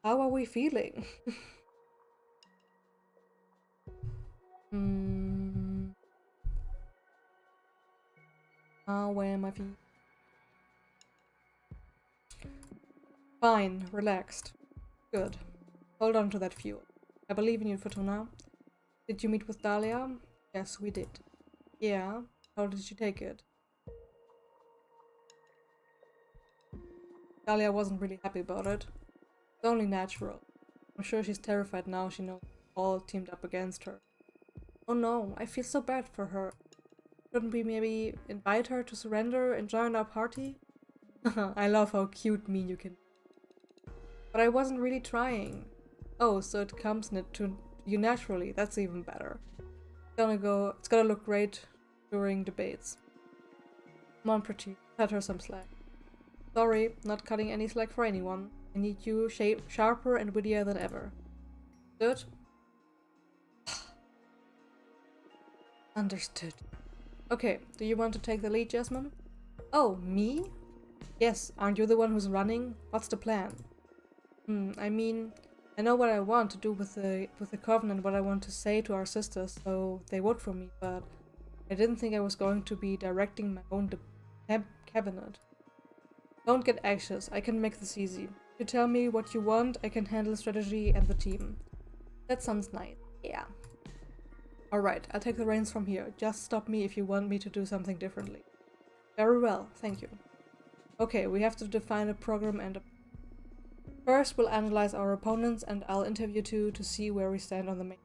How are we feeling? How am I feeling? Fine, relaxed. Good. Hold on to that fuel. I believe in you, Fortuna. Did you meet with Dahlia? Yes, we did. Yeah? How did she take it? Dahlia wasn't really happy about it. It's only natural. I'm sure she's terrified now she knows we're all teamed up against her. Oh no, I feel so bad for her. Shouldn't we maybe invite her to surrender and join our party? I love how cute mean you can be. But I wasn't really trying. Oh, so it comes to you naturally. That's even better. It's gonna look great during debates. Come on, pretty. Cut her some slack. Sorry, not cutting any slack for anyone. I need you sharper and wittier than ever. Good? Understood. Okay, do you want to take the lead, Jasmine? Oh, me? Yes, aren't you the one who's running? What's the plan? I mean, I know what I want to do with the coven and what I want to say to our sisters, so they vote for me, but I didn't think I was going to be directing my own cabinet. Don't get anxious, I can make this easy. If you tell me what you want, I can handle strategy and the team. That sounds nice. Yeah. Alright, I'll take the reins from here. Just stop me if you want me to do something differently. Very well, thank you. Okay, we have to define a program and First, we'll analyze our opponents and I'll interview two to see where we stand on the main.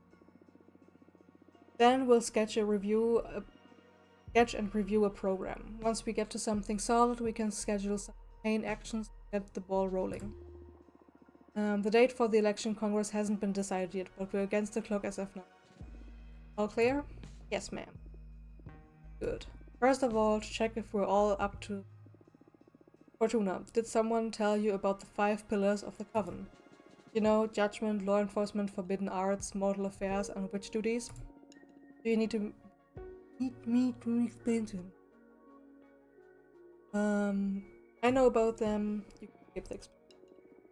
Then we'll sketch and review a program. Once we get to something solid, we can schedule some main actions to get the ball rolling. The date for the election congress hasn't been decided yet, but we're against the clock as of now. All clear? Yes, ma'am. Good. First of all, to check if we're all up to... Fortuna, did someone tell you about the 5 pillars of the coven? You know, judgment, law enforcement, forbidden arts, mortal affairs, and witch duties? Do you need me to explain to him? I know about them. You can skip the explanation.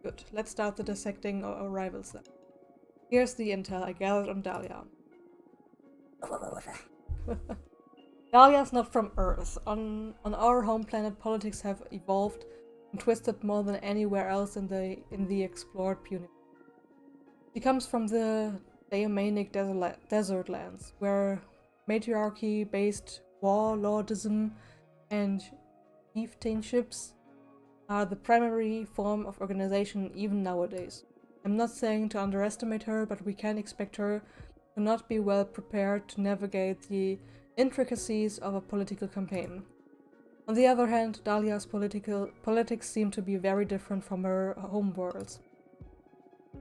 Good. Let's start the dissecting our rivals then. Here's the intel I gathered on Dahlia. Dahlia's not from Earth. On our home planet, politics have evolved and twisted more than anywhere else in the explored universe. She comes from the Daemonic desert lands, where matriarchy-based warlordism and chieftainships are the primary form of organization even nowadays. I'm not saying to underestimate her, but we can expect her to not be well prepared to navigate the intricacies of a political campaign. On the other hand, Dahlia's politics seem to be very different from her home worlds.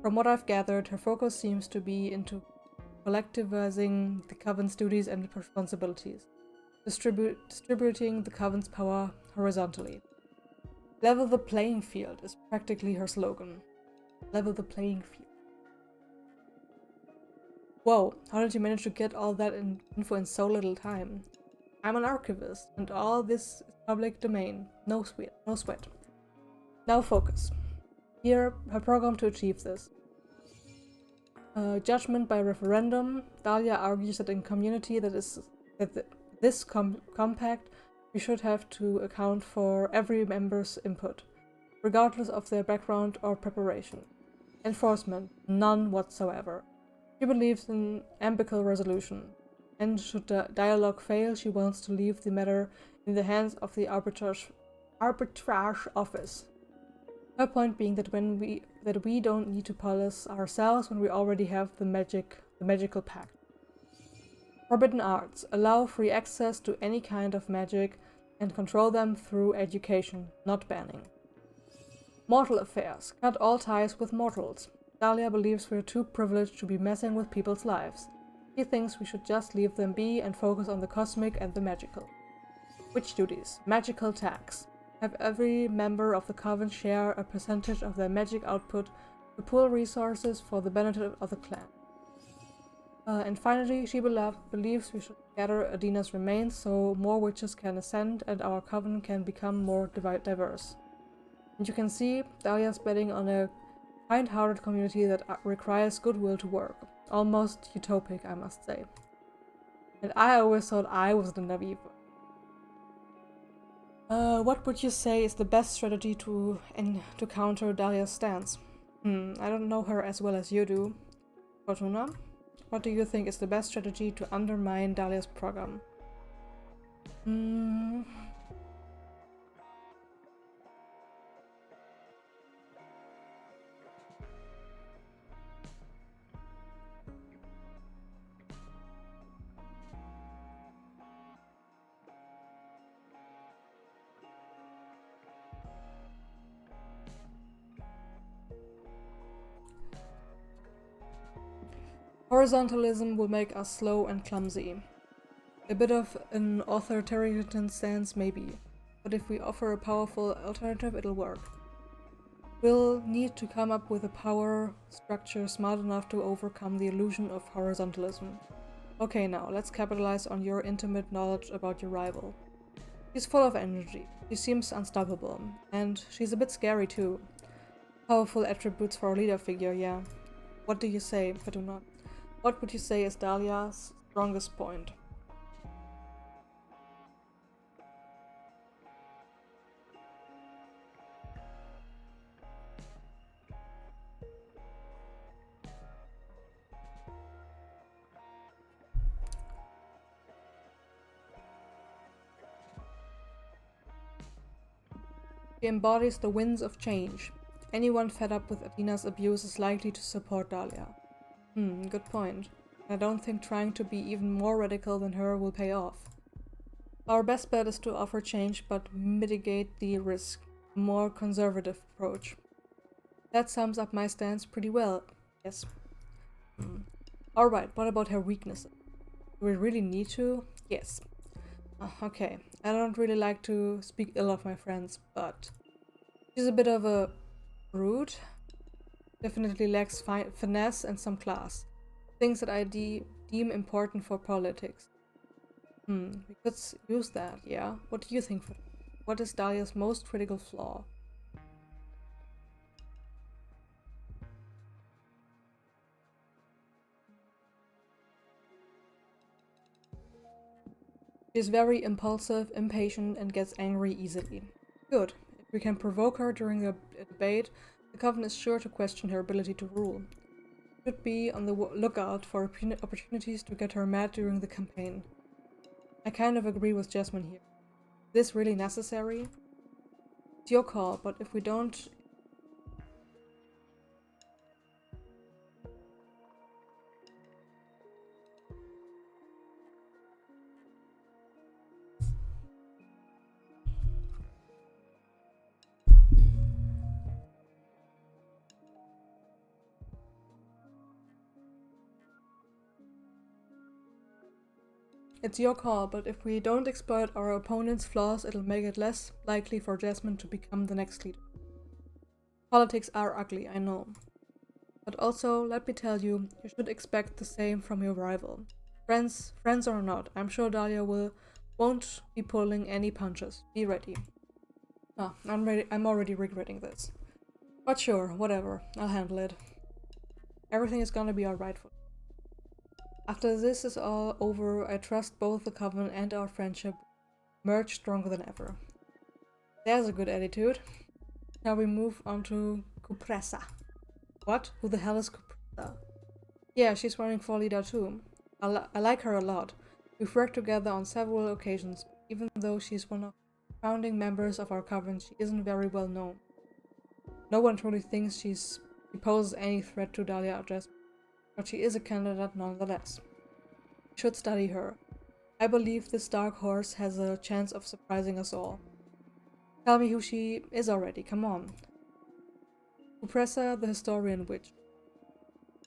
From what I've gathered, her focus seems to be into collectivizing the coven's duties and responsibilities, distributing the coven's power horizontally. Level the playing field is practically her slogan. Level the playing field. Whoa, how did you manage to get all that info in so little time? I'm an archivist, and all this is public domain. No sweat. Now focus. Here, her program to achieve this. Judgment by referendum. Dahlia argues that in community this compact, we should have to account for every member's input, regardless of their background or preparation. Enforcement, none whatsoever. She believes in amicable resolution, and should the dialogue fail, she wants to leave the matter in the hands of the arbitrage office. Her point being that we don't need to police ourselves when we already have the magical pact. Forbidden arts allow free access to any kind of magic and control them through education, not banning. Mortal affairs cut all ties with mortals. Dahlia believes we're too privileged to be messing with people's lives. She thinks we should just leave them be and focus on the cosmic and the magical. Witch duties, magical tax. Have every member of the coven share a percentage of their magic output to pool resources for the benefit of the clan. And finally, she believes we should gather Adina's remains so more witches can ascend and our coven can become more diverse. And you can see Dahlia's betting on a kind-hearted community that requires goodwill to work. Almost utopic, I must say. And I always thought I was the naive one. What would you say is the best strategy to counter Dahlia's stance? I don't know her as well as you do. Fortuna, what do you think is the best strategy to undermine Dahlia's program? Horizontalism will make us slow and clumsy. A bit of an authoritarian stance, maybe, but if we offer a powerful alternative, it'll work. We'll need to come up with a power structure smart enough to overcome the illusion of horizontalism. Okay, now, let's capitalize on your intimate knowledge about your rival. She's full of energy, she seems unstoppable, and she's a bit scary too. Powerful attributes for a leader figure, yeah. What do you say, Fatuna? What would you say is Dahlia's strongest point? She embodies the winds of change. Anyone fed up with Adina's abuse is likely to support Dahlia. Good point. I don't think trying to be even more radical than her will pay off. Our best bet is to offer change but mitigate the risk. A more conservative approach. That sums up my stance pretty well. Yes. Alright, what about her weaknesses? Do we really need to? Yes. Okay, I don't really like to speak ill of my friends, but she's a bit of a brute. Definitely lacks finesse and some class. Things that I deem important for politics. We could use that, yeah? What do you think? What is Dahlia's most critical flaw? She's very impulsive, impatient, and gets angry easily. Good. If we can provoke her during a debate, the Coven is sure to question her ability to rule. Should be on the lookout for opportunities to get her mad during the campaign. I kind of agree with Jasmine here. Is this really necessary? It's your call, but if we don't... It's your call, but if we don't exploit our opponent's flaws, it'll make it less likely for Jasmine to become the next leader. Politics are ugly, I know. But also, let me tell you, you should expect the same from your rival. Friends or not, I'm sure Dahlia won't be pulling any punches. Be ready. I'm already regretting this. But sure, whatever, I'll handle it. Everything is gonna be alright for me. After this is all over, I trust both the Coven and our friendship merge stronger than ever. There's a good attitude. Now we move on to Cupressa. What? Who the hell is Cupressa? Yeah, she's running for leader too. I like her a lot. We've worked together on several occasions, but even though she's one of the founding members of our Coven, she isn't very well known. No one truly thinks she poses any threat to Dahlia or Jasmine. But she is a candidate nonetheless. We should study her. I believe this dark horse has a chance of surprising us all. Tell me who she is already, come on. Cupressa, the historian witch.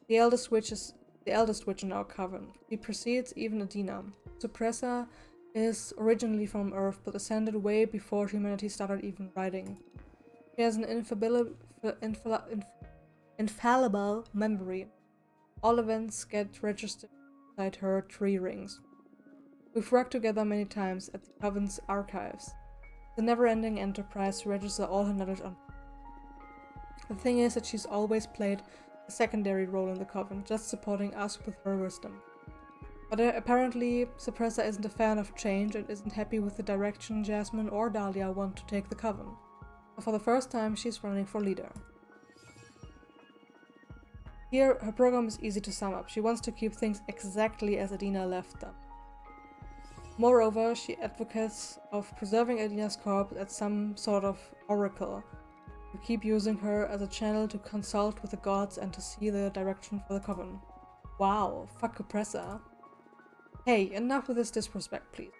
The eldest witch in our coven. She precedes even Adina. Cupressa is originally from Earth, but ascended way before humanity started even writing. She has an infallible memory. All events get registered inside her tree rings. We've worked together many times at the Coven's archives. The never-ending enterprise to register all her knowledge on. The thing is that she's always played a secondary role in the Coven, just supporting us with her wisdom. But apparently, Suppressa isn't a fan of change and isn't happy with the direction Jasmine or Dahlia want to take the Coven. So for the first time, she's running for leader. Here, her program is easy to sum up. She wants to keep things exactly as Adina left them. Moreover, she advocates of preserving Adina's corpse as some sort of oracle. We keep using her as a channel to consult with the gods and to see the direction for the Coven. Wow, fuck Cupressa. Hey, enough with this disrespect, please.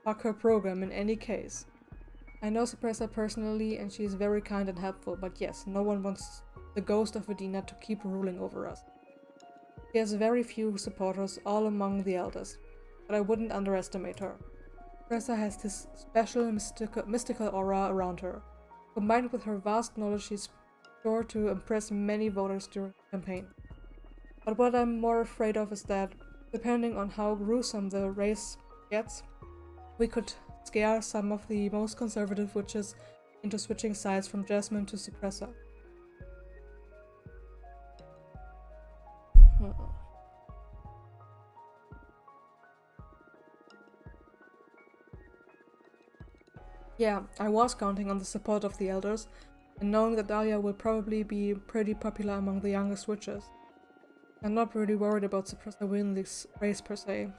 Fuck her program in any case. I know Suppressa personally and she is very kind and helpful, but yes, no one wants the ghost of Adina to keep ruling over us. She has very few supporters, all among the eldest, but I wouldn't underestimate her. Suppressor has this special mystical aura around her. Combined with her vast knowledge, she's sure to impress many voters during the campaign. But what I'm more afraid of is that, depending on how gruesome the race gets, we could scare some of the most conservative witches into switching sides from Jasmine to Suppressor. Yeah, I was counting on the support of the elders, and knowing that Dahlia will probably be pretty popular among the youngest witches. I'm not really worried about Suppressor Winley's race per se,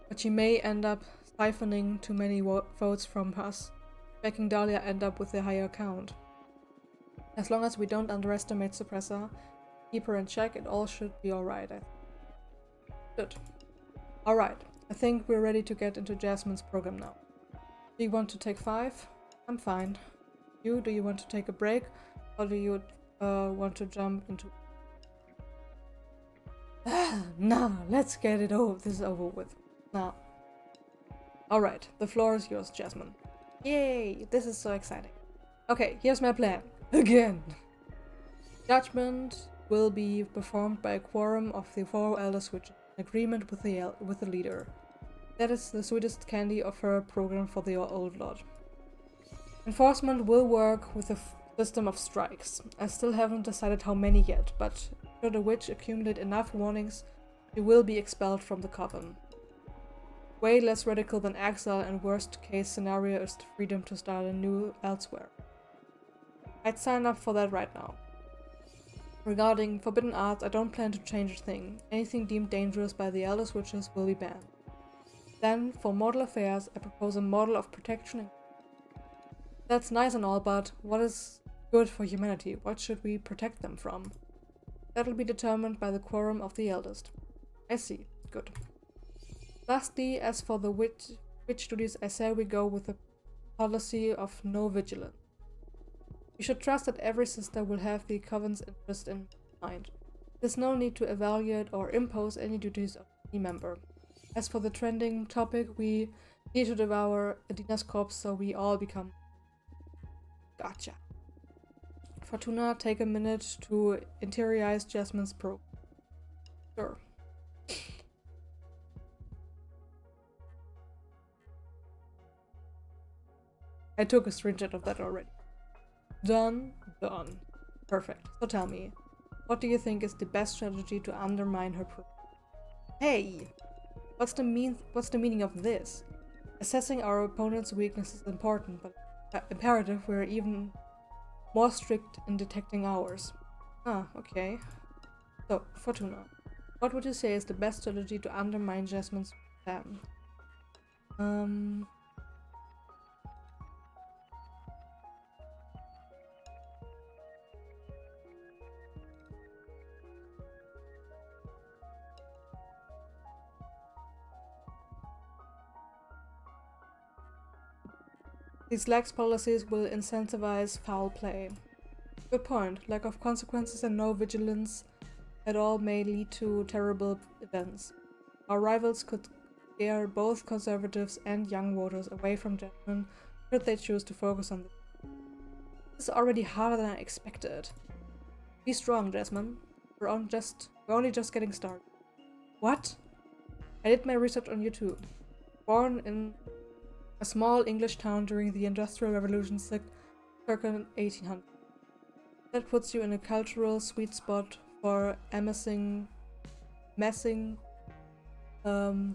but she may end up siphoning too many votes from us, making Dahlia end up with a higher count. As long as we don't underestimate Suppressor, keep her in check, it all should be alright, I think. Good. Alright, I think we're ready to get into Jasmine's program now. Do you want to take 5? I'm fine. Do you want to take a break? Or do you want to jump into... Nah, let's get it over. This is over with. Nah. Alright, the floor is yours, Jasmine. Yay, this is so exciting. Okay, here's my plan. Again. Judgment will be performed by a quorum of the 4 elder switches in agreement with the leader. That is the sweetest candy of her program for the old lord. Enforcement will work with a system of strikes. I still haven't decided how many yet, but should a witch accumulate enough warnings, she will be expelled from the coven. Way less radical than exile, and worst case scenario is the freedom to start anew elsewhere. I'd sign up for that right now. Regarding forbidden arts, I don't plan to change a thing. Anything deemed dangerous by the elder witches will be banned. Then, for mortal affairs, I propose a model of protection. That's nice and all, but what is good for humanity? What should we protect them from? That'll be determined by the quorum of the eldest. I see. Good. Lastly, as for the witch duties, I say we go with a policy of no vigilance. We should trust that every sister will have the coven's interest in mind. There's no need to evaluate or impose any duties on any member. As for the trending topic, we need to devour Adina's corpse so we all become... Gotcha. Fortuna, take a minute to interiorize Jasmine's probe. Sure. I took a screenshot of that already. Done. Perfect. So tell me, what do you think is the best strategy to undermine her probe? Hey! What's the meaning of this? Assessing our opponent's weakness is important, but imperative we're even more strict in detecting ours. Ah, okay. So, Fortuna, what would you say is the best strategy to undermine Jasmine's plan? These lax policies will incentivize foul play. Good point. Lack of consequences and no vigilance at all may lead to terrible events. Our rivals could scare both conservatives and young voters away from Jasmine should they choose to focus on this. This is already harder than I expected. Be strong, Jasmine. We're only just getting started. What? I did my research on you too. Born in a small English town during the Industrial Revolution circa 1800. That puts you in a cultural sweet spot for amassing the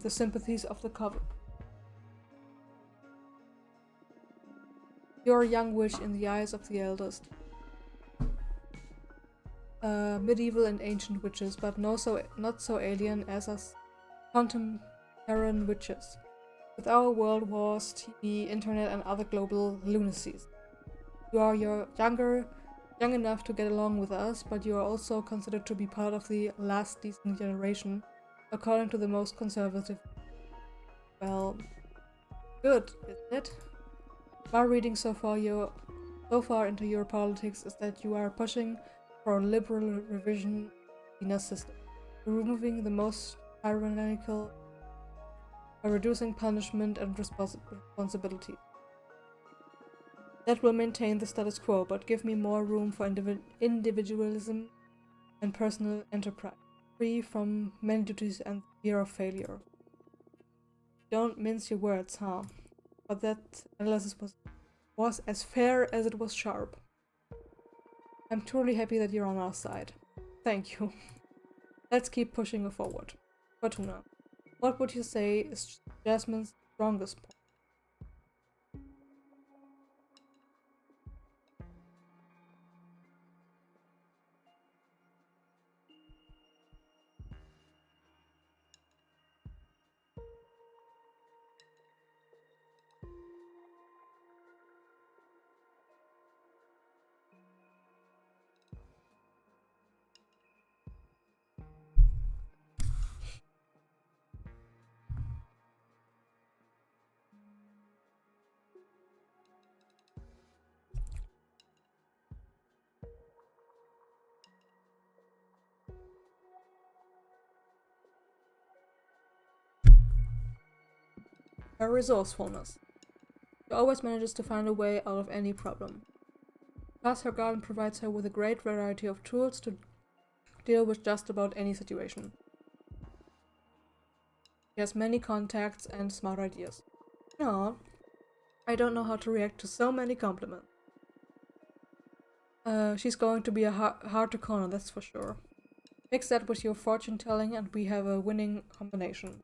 sympathies of the coven. You're a young witch in the eyes of the eldest. Medieval and ancient witches, but not so alien as us contemporary witches. With our world wars, TV, internet, and other global lunacies. You're young enough to get along with us, but you are also considered to be part of the last decent generation, according to the most conservative. Well, good, isn't it? My reading so far into your politics is that you are pushing for a liberal revision in a system. removing the most tyrannical by reducing punishment and responsibility. That will maintain the status quo, but give me more room for individualism and personal enterprise, free from many duties and fear of failure. Don't mince your words, huh? But that analysis was as fair as it was sharp. I'm truly happy that you're on our side. Thank you. Let's keep pushing it forward. Fortuna, what would you say is Jasmine's strongest point? Her resourcefulness. She always manages to find a way out of any problem. Plus, her garden provides her with a great variety of tools to deal with just about any situation. She has many contacts and smart ideas. No, I don't know how to react to so many compliments. She's going to be a hard to corner, that's for sure. Mix that with your fortune telling and we have a winning combination.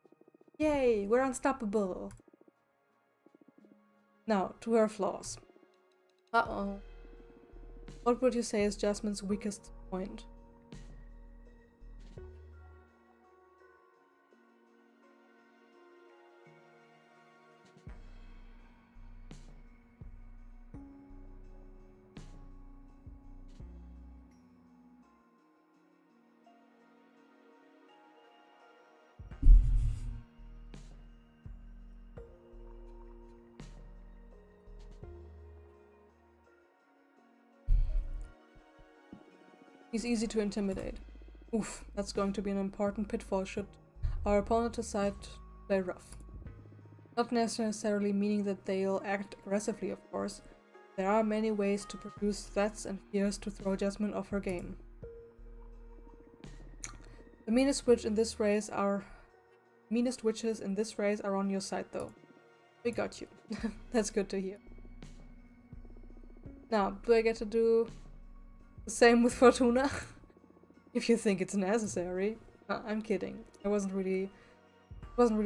Yay, we're unstoppable! Now, to her flaws. Uh-oh. What would you say is Jasmine's weakest point? He's easy to intimidate. Oof, that's going to be an important pitfall should our opponent decide to play rough. Not necessarily meaning that they'll act aggressively, of course. There are many ways to produce threats and fears to throw Jasmine off her game. The meanest witches in this race are on your side, though. We got you. That's good to hear. Now, do I get to do the same with Fortuna? If you think it's necessary. I'm kidding. It wasn't really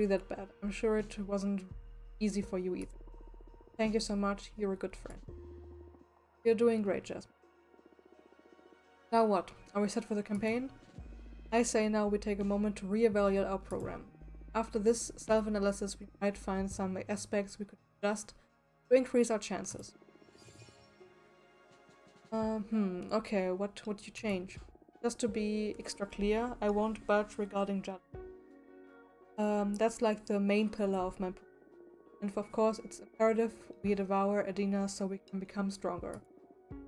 that bad. I'm sure it wasn't easy for you either. Thank you so much. You're a good friend. You're doing great, Jasmine. Now what? Are we set for the campaign? I say now we take a moment to reevaluate our program. After this self-analysis, we might find some aspects we could adjust to increase our chances. Okay, what would you change? Just to be extra clear, I won't budge regarding judgment. That's like the main pillar of my program. And of course, it's imperative we devour Adina so we can become stronger.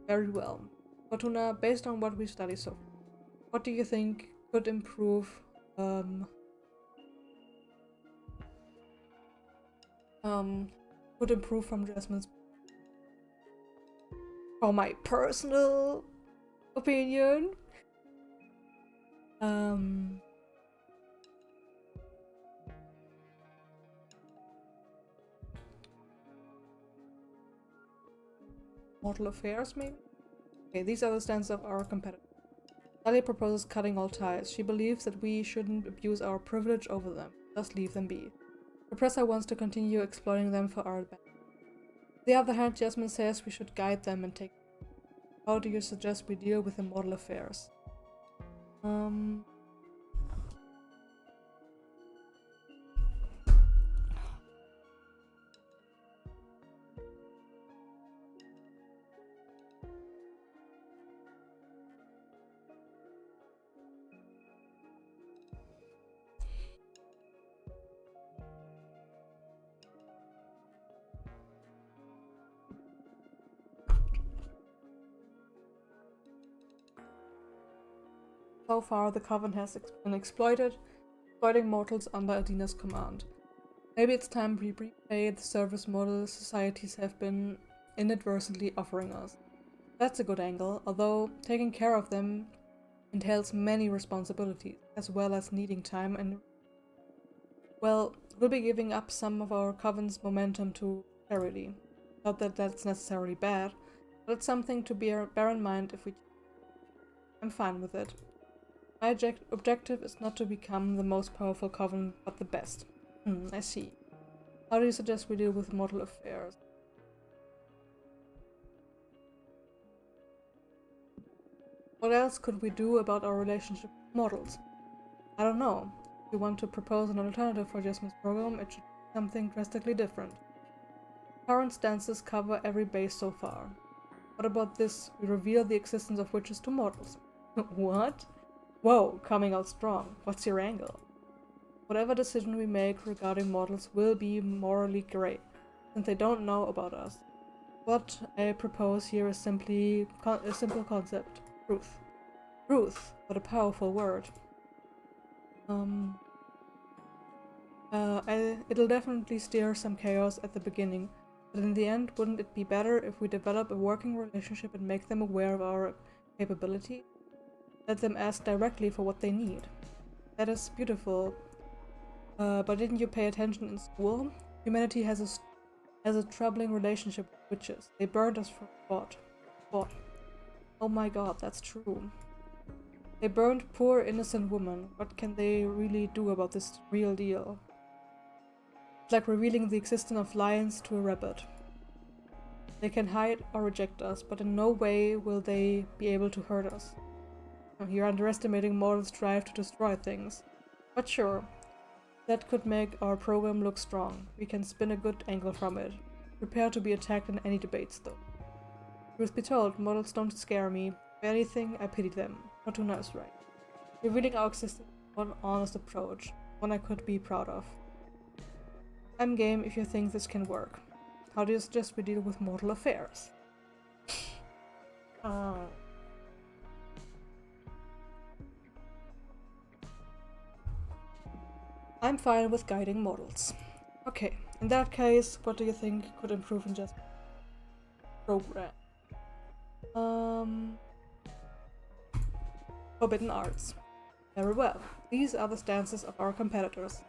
Very well. Fortuna, based on what we studied so far, what do you think could improve from Jasmine's? For my personal opinion, mortal affairs, maybe? Okay, these are the stands of our competitor. Sally proposes cutting all ties. She believes that we shouldn't abuse our privilege over them, just leave them be. The Professor wants to continue exploiting them for our benefit. On the other hand, Jasmine says we should guide them and take them. How do you suggest we deal with immortal affairs? So far, the coven has been exploiting mortals under Adina's command. Maybe it's time we repay the service model societies have been inadvertently offering us. That's a good angle, although taking care of them entails many responsibilities, as well as needing time and... Well, we'll be giving up some of our coven's momentum to charity. Not that that's necessarily bad, but it's something to bear in mind if we... I'm fine with it. My objective is not to become the most powerful coven, but the best. I see. How do you suggest we deal with mortal affairs? What else could we do about our relationship with mortals? I don't know. If you want to propose an alternative for Jasmine's program, it should be something drastically different. Current stances cover every base so far. What about this? We reveal the existence of witches to mortals. What? Whoa, coming out strong. What's your angle? Whatever decision we make regarding mortals will be morally gray, since they don't know about us. What I propose here is simply a simple concept. Truth. Truth, what a powerful word. It'll definitely stir some chaos at the beginning, but in the end, wouldn't it be better if we develop a working relationship and make them aware of our capability? Let them ask directly for what they need. That is beautiful. But didn't you pay attention in school? Humanity has a troubling relationship with witches. They burned us for what? Oh my god, that's true. They burned poor innocent women. What can they really do about this real deal? It's like revealing the existence of lions to a rabbit. They can hide or reject us, but in no way will they be able to hurt us. You're underestimating mortals' drive to destroy things. But sure, that could make our program look strong. We can spin a good angle from it. Prepare to be attacked in any debates, though. Truth be told, mortals don't scare me. If anything, I pity them. Not too nice, right? Revealing our existence is one honest approach, one I could be proud of. I'm game if you think this can work. How do you suggest we deal with mortal affairs? I'm fine with guiding mortals. Okay, in that case, what do you think could improve in just program? Forbidden arts. Very well. These are the stances of our competitors.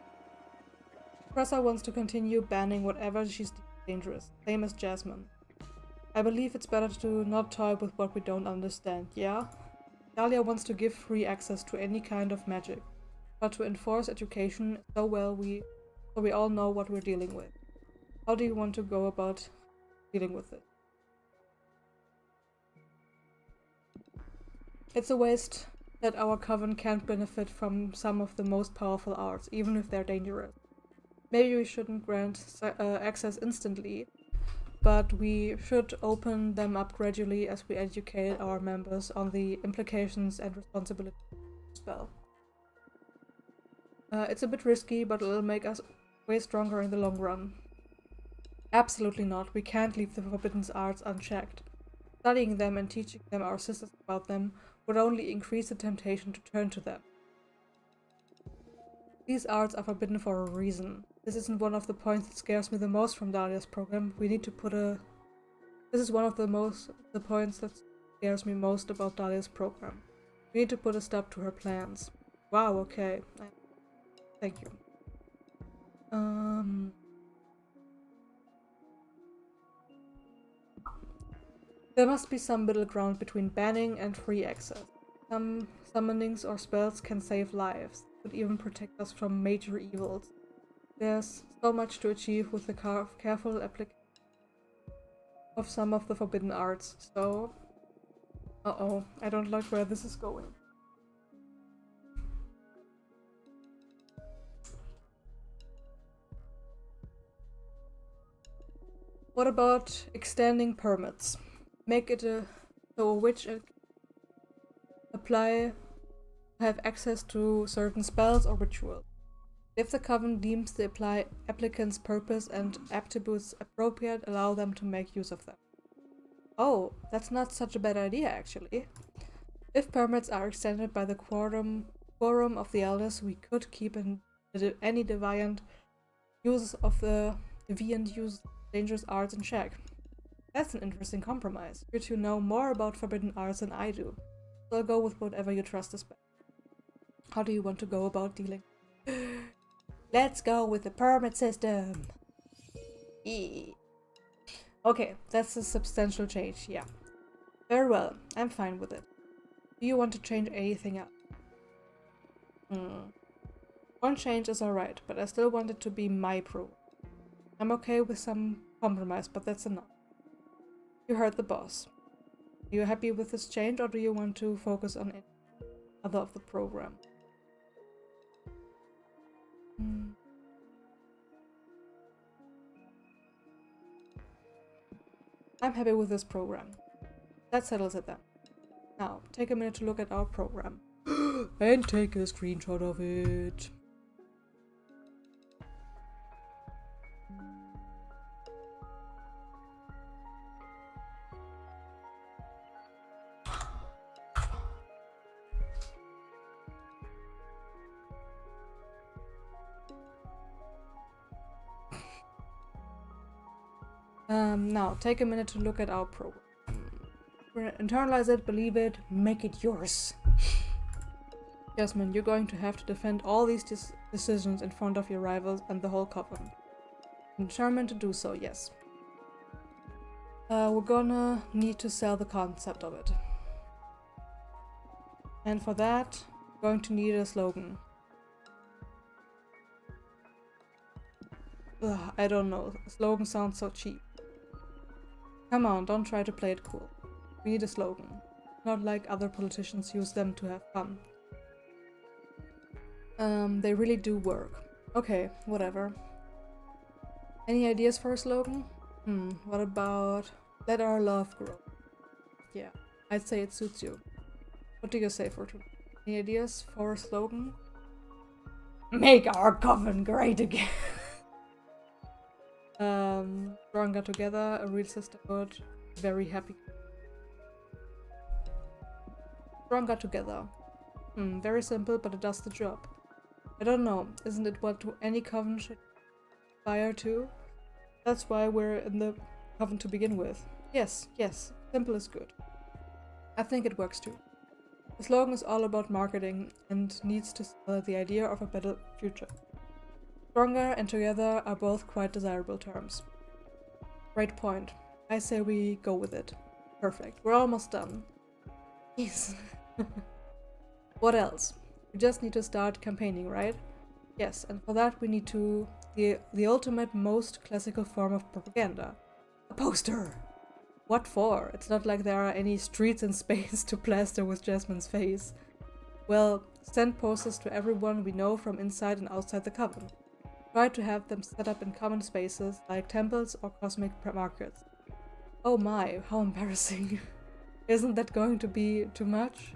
Professor wants to continue banning whatever she's dangerous, same as Jasmine. I believe it's better to not toy with what we don't understand, yeah? Dahlia wants to give free access to any kind of magic, but to enforce education so we all know what we're dealing with. How do you want to go about dealing with it? It's a waste that our coven can't benefit from some of the most powerful arts, even if they're dangerous. Maybe we shouldn't grant access instantly, but we should open them up gradually as we educate our members on the implications and responsibilities of the spell. It's a bit risky, but it'll make us way stronger in the long run. Absolutely not. We can't leave the forbidden arts unchecked. Studying them and teaching them our sisters about them would only increase the temptation to turn to them. These arts are forbidden for a reason. This isn't one of the points that scares me the most from Dahlia's program. We need to put a... This is one of the points that scares me most about Dahlia's program. We need to put a stop to her plans. Wow, okay. Thank you. There must be some middle ground between banning and free access. Some summonings or spells can save lives, could even protect us from major evils. There's so much to achieve with the careful application of some of the forbidden arts, so... Uh-oh, I don't like where this is going. What about extending permits? Make it so a witch have access to certain spells or rituals. If the coven deems the applicant's purpose and attributes appropriate, allow them to make use of them. Oh, that's not such a bad idea, actually. If permits are extended by the quorum of the elders, we could keep any deviant use of dangerous arts in check. That's an interesting compromise. You two know more about forbidden arts than I do, so I'll go with whatever you trust is best. How do you want to go about dealing? Let's go with the permit system! Okay, that's a substantial change, yeah. Very well, I'm fine with it. Do you want to change anything else? One change is alright, but I still want it to be my program. I'm okay with some compromise, but that's enough. You heard the boss. Are you happy with this change, or do you want to focus on any other of the program? I'm happy with this program. That settles it then. Now, take a minute to look at our program. And take a screenshot of it. Now, take a minute to look at our program. Internalize it, believe it, make it yours. Jasmine, you're going to have to defend all these decisions in front of your rivals and the whole coven. I'm determined to do so, yes. We're gonna need to sell the concept of it. And for that, we're going to need a slogan. Ugh, I don't know, a slogan sounds so cheap. Come on, don't try to play it cool. We need a slogan. Not like other politicians use them to have fun. They really do work. Okay, whatever. Any ideas for a slogan? What about let our love grow? Yeah, I'd say it suits you. What do you say, Fortuna? Any ideas for a slogan? Make our coven great again! Stronger together, a real sisterhood, very happy. Stronger together. Very simple, but it does the job. I don't know, isn't it what any coven should aspire to? That's why we're in the coven to begin with. Yes, simple is good. I think it works too. The slogan is all about marketing and needs to sell the idea of a better future. Stronger and together are both quite desirable terms. Great point. I say we go with it. Perfect. We're almost done. Yes. What else? We just need to start campaigning, right? Yes, and for that we need to the ultimate, most classical form of propaganda. A poster! What for? It's not like there are any streets in space to plaster with Jasmine's face. Well, send posters to everyone we know from inside and outside the coven. Try to have them set up in common spaces like temples or cosmic markets. Oh my, how embarrassing. Isn't that going to be too much?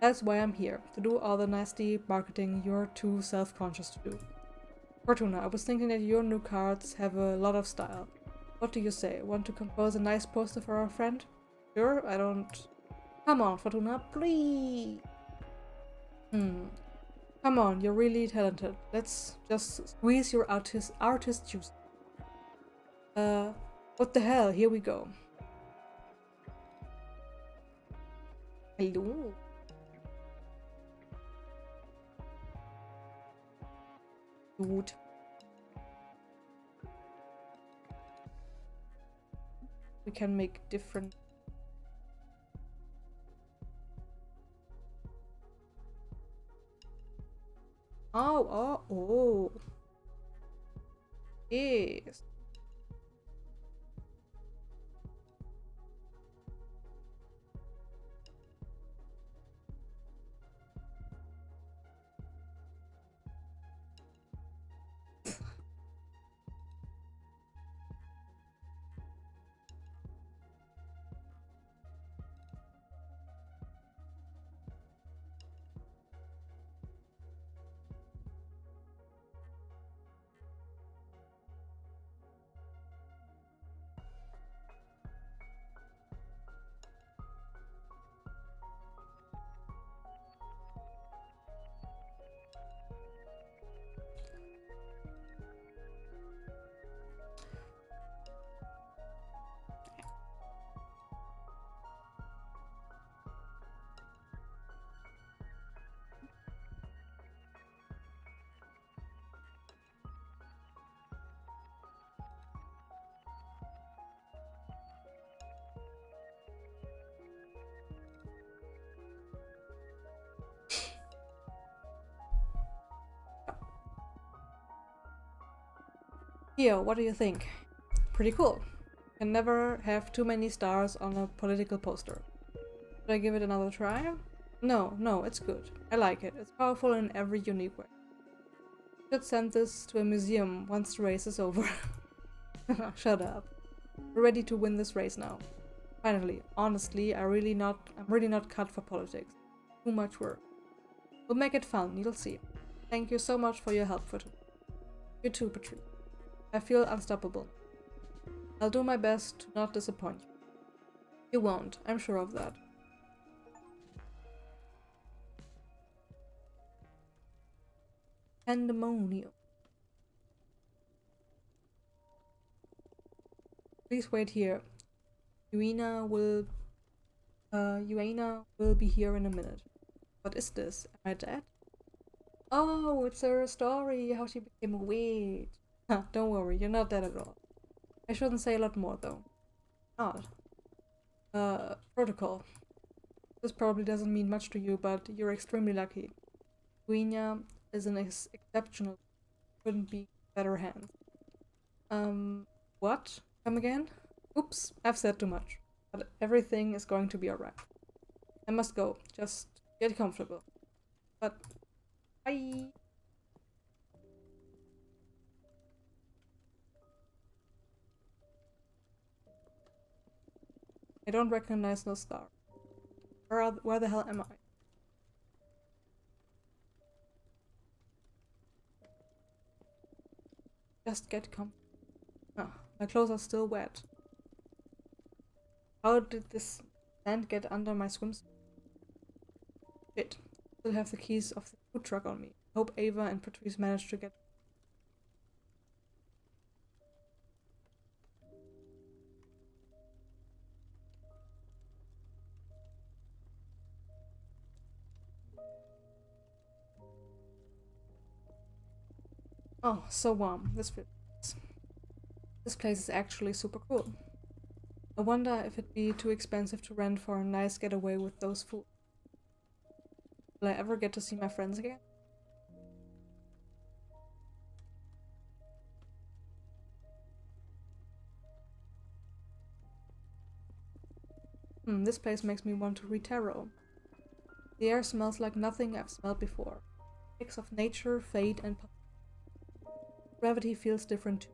That's why I'm here, to do all the nasty marketing you're too self-conscious to do. Fortuna, I was thinking that your new cards have a lot of style. What do you say? Want to compose a nice poster for our friend? Sure, I don't... Come on, Fortuna, please! Come on, you're really talented. Let's just squeeze your artist juice. What the hell? Here we go. Hello. Dude. We can make different... Oh. Yes. Here, what do you think? Pretty cool. Can never have too many stars on a political poster. Should I give it another try? No, it's good. I like it. It's powerful in every unique way. Should send this to a museum once the race is over. Shut up. We're ready to win this race now. Finally, honestly, I'm really not cut for politics. Too much work. We'll make it fun, you'll see. Thank you so much for your help for today. You too, Patrice. I feel unstoppable. I'll do my best to not disappoint you. You won't, I'm sure of that. Pandemonium. Please wait here. Uena will be here in a minute. What is this? Am I dead? Oh, it's her story, how she became a witch. Don't worry, you're not dead at all. I shouldn't say a lot more though. Not. Protocol. This probably doesn't mean much to you, but you're extremely lucky. Uena is an exceptional. Couldn't be better hands. What? Come again? Oops, I've said too much. But everything is going to be alright. I must go. Just get comfortable. But bye. I don't recognize no star. Where the hell am I? Just get comfortable. Ah, my clothes are still wet. How did this sand get under my swimsuit? Shit. Still have the keys of the food truck on me. Hope Ava and Patrice managed to get. Oh, so warm. This place is actually super cool. I wonder if it'd be too expensive to rent for a nice getaway with those fools. Will I ever get to see my friends again? This place makes me want to read tarot. The air smells like nothing I've smelled before. A mix of nature, fate, and gravity feels different too.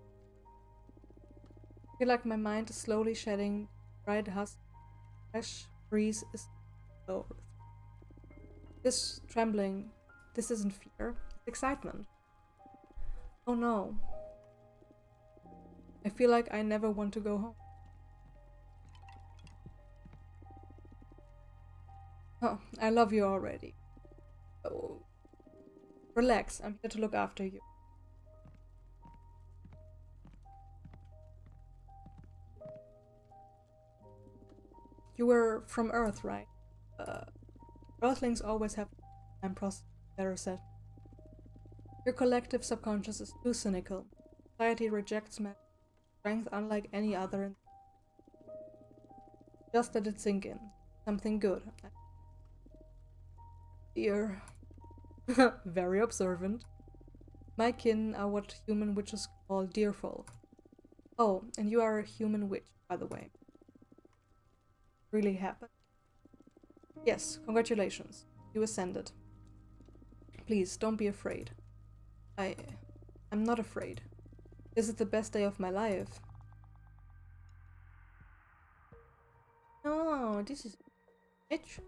I feel like my mind is slowly shedding bright husk. Fresh breeze is low. This trembling, this isn't fear, it's excitement. Oh no. I feel like I never want to go home. Oh, I love you already. Oh. Relax, I'm here to look after you. You were from Earth, right? Earthlings always have time process better said. Your collective subconscious is too cynical. Society rejects magic strength unlike any other. Just let it sink in. Something good. Dear. Very observant. My kin are what human witches call deer folk. Oh, and you are a human witch, by the way. Really happened? Yes, congratulations. You ascended. Please, don't be afraid. I'm not afraid. This is the best day of my life. Oh, this is bitch.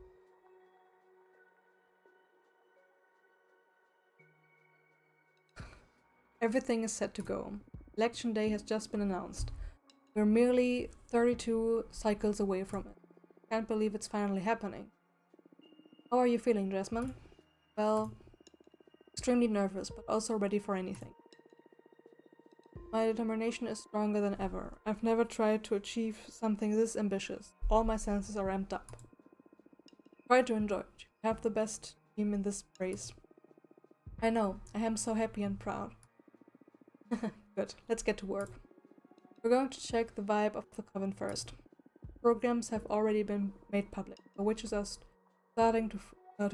Everything is set to go. Election day has just been announced. We're merely 32 cycles away from it. Can't believe it's finally happening. How are you feeling, Jasmine? Well, extremely nervous, but also ready for anything. My determination is stronger than ever. I've never tried to achieve something this ambitious. All my senses are amped up. Try to enjoy it. You have the best team in this race. I know. I am so happy and proud. Good. Let's get to work. We're going to check the vibe of the coven first. Programs have already been made public. The witches are starting to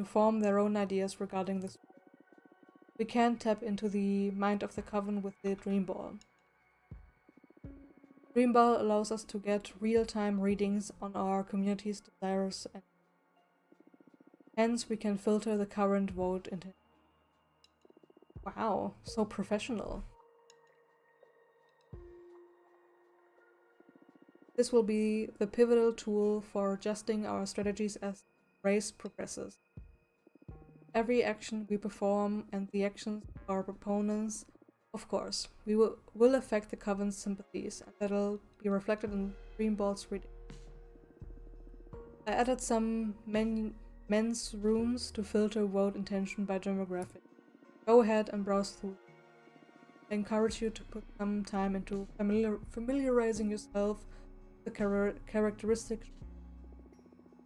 form their own ideas regarding this. We can tap into the mind of the coven with the dream ball. Dream Ball allows us to get real-time readings on our community's desires, and hence we can filter the current vote into. Wow, so professional. This will be the pivotal tool for adjusting our strategies as the race progresses. Every action we perform and the actions of our opponents, of course, will affect the Coven's sympathies, and that'll be reflected in Dream Ball's reading. I added some men's rooms to filter vote intention by demographic. Go ahead and browse through. I encourage you to put some time into familiarizing yourself with the characteristics.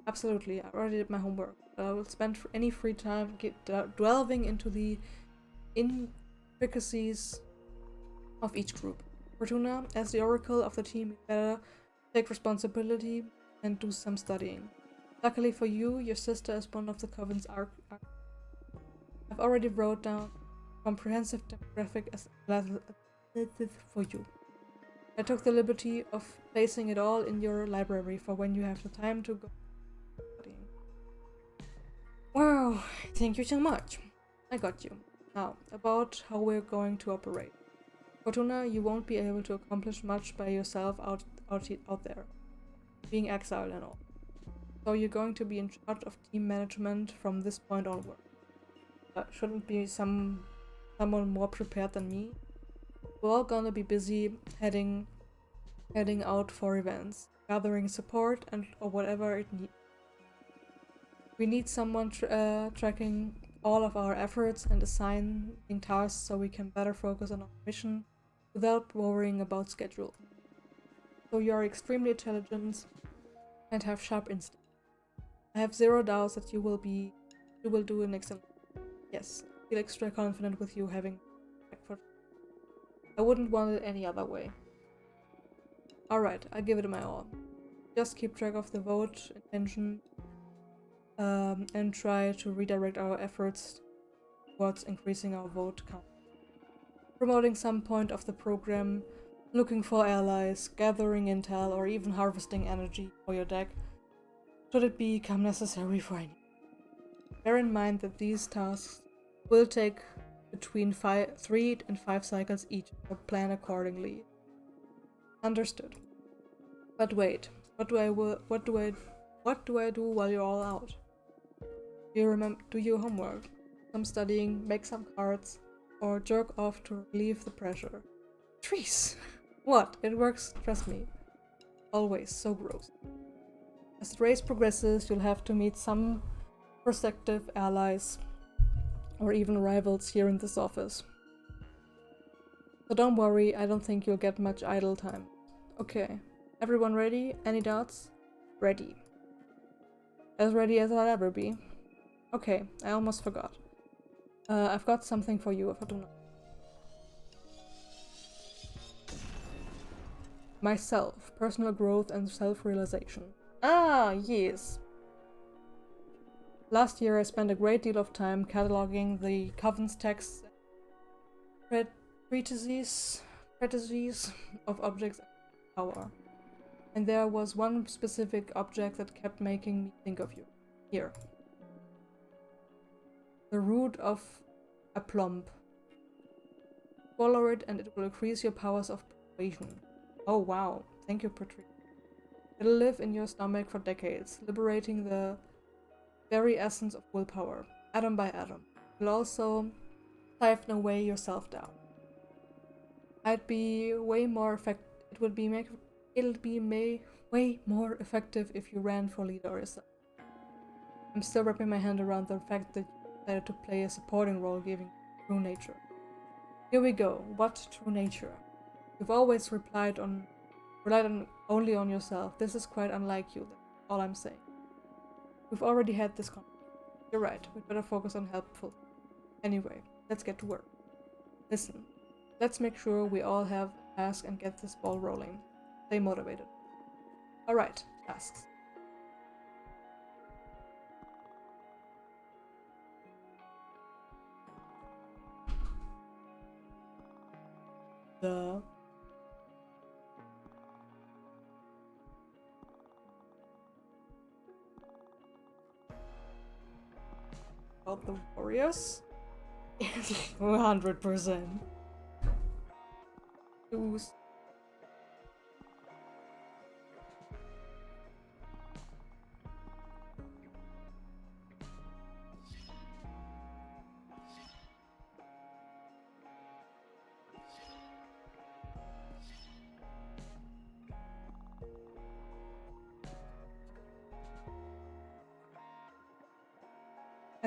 Absolutely, I already did my homework. I will spend any free time delving into the intricacies of each group. Fortuna, as the oracle of the team, you better take responsibility and do some studying. Luckily for you, your sister is one of the Coven's I've already wrote down comprehensive demographic as for you. I took the liberty of placing it all in your library for when you have the time to go studying. Wow, thank you so much. I got you. Now, about how we're going to operate. Fortuna, you won't be able to accomplish much by yourself out there, being exiled and all. So you're going to be in charge of team management from this point onward. Shouldn't be someone more prepared than me. We're all gonna be busy heading out for events, gathering support or whatever it needs. We need someone tracking all of our efforts and assigning tasks so we can better focus on our mission without worrying about schedule. So you are extremely intelligent and have sharp instincts. I have zero doubts that you will do an excellent. Yes, I feel extra confident with you having. I wouldn't want it any other way. Alright, I give it my all. Just keep track of the vote intention and try to redirect our efforts towards increasing our vote count. Promoting some point of the program, looking for allies, gathering intel, or even harvesting energy for your deck, should it become necessary for any. Bear in mind that these tasks will take between 3 and 5 cycles each, so plan accordingly. Understood. But wait, what do I do while you're all out? Do your homework, some studying, make some cards, or jerk off to relieve the pressure. Trees! What? It works, trust me. Always, so gross. As the race progresses, you'll have to meet some prospective allies, or even rivals here in this office. So don't worry, I don't think you'll get much idle time. Okay, everyone ready? Any doubts? Ready. As ready as I'll ever be. Okay, I almost forgot. I've got something for you, Fortuna. Myself, personal growth and self-realization. Ah, yes. Last year I spent a great deal of time cataloging the Coven's texts and treatises of objects and power. And there was one specific object that kept making me think of you. Here. The root of aplomb. Swallow it and it will increase your powers of persuasion. Oh wow, thank you, Patrick. It'll live in your stomach for decades, liberating the very essence of willpower, atom by atom. It'll also siphon away your self-doubt. It'll be way more effective if you ran for leader yourself. I'm still wrapping my hand around the fact that you decided to play a supporting role, giving true nature. Here we go. What true nature? You've always relied only on yourself. This is quite unlike you. That's all I'm saying. We've already had this conversation. You're right. We'd better focus on helpful. Anyway, let's get to work. Listen. Let's make sure we all have a task and get this ball rolling. Stay motivated. Alright, tasks. about the warriors. 100%. Use.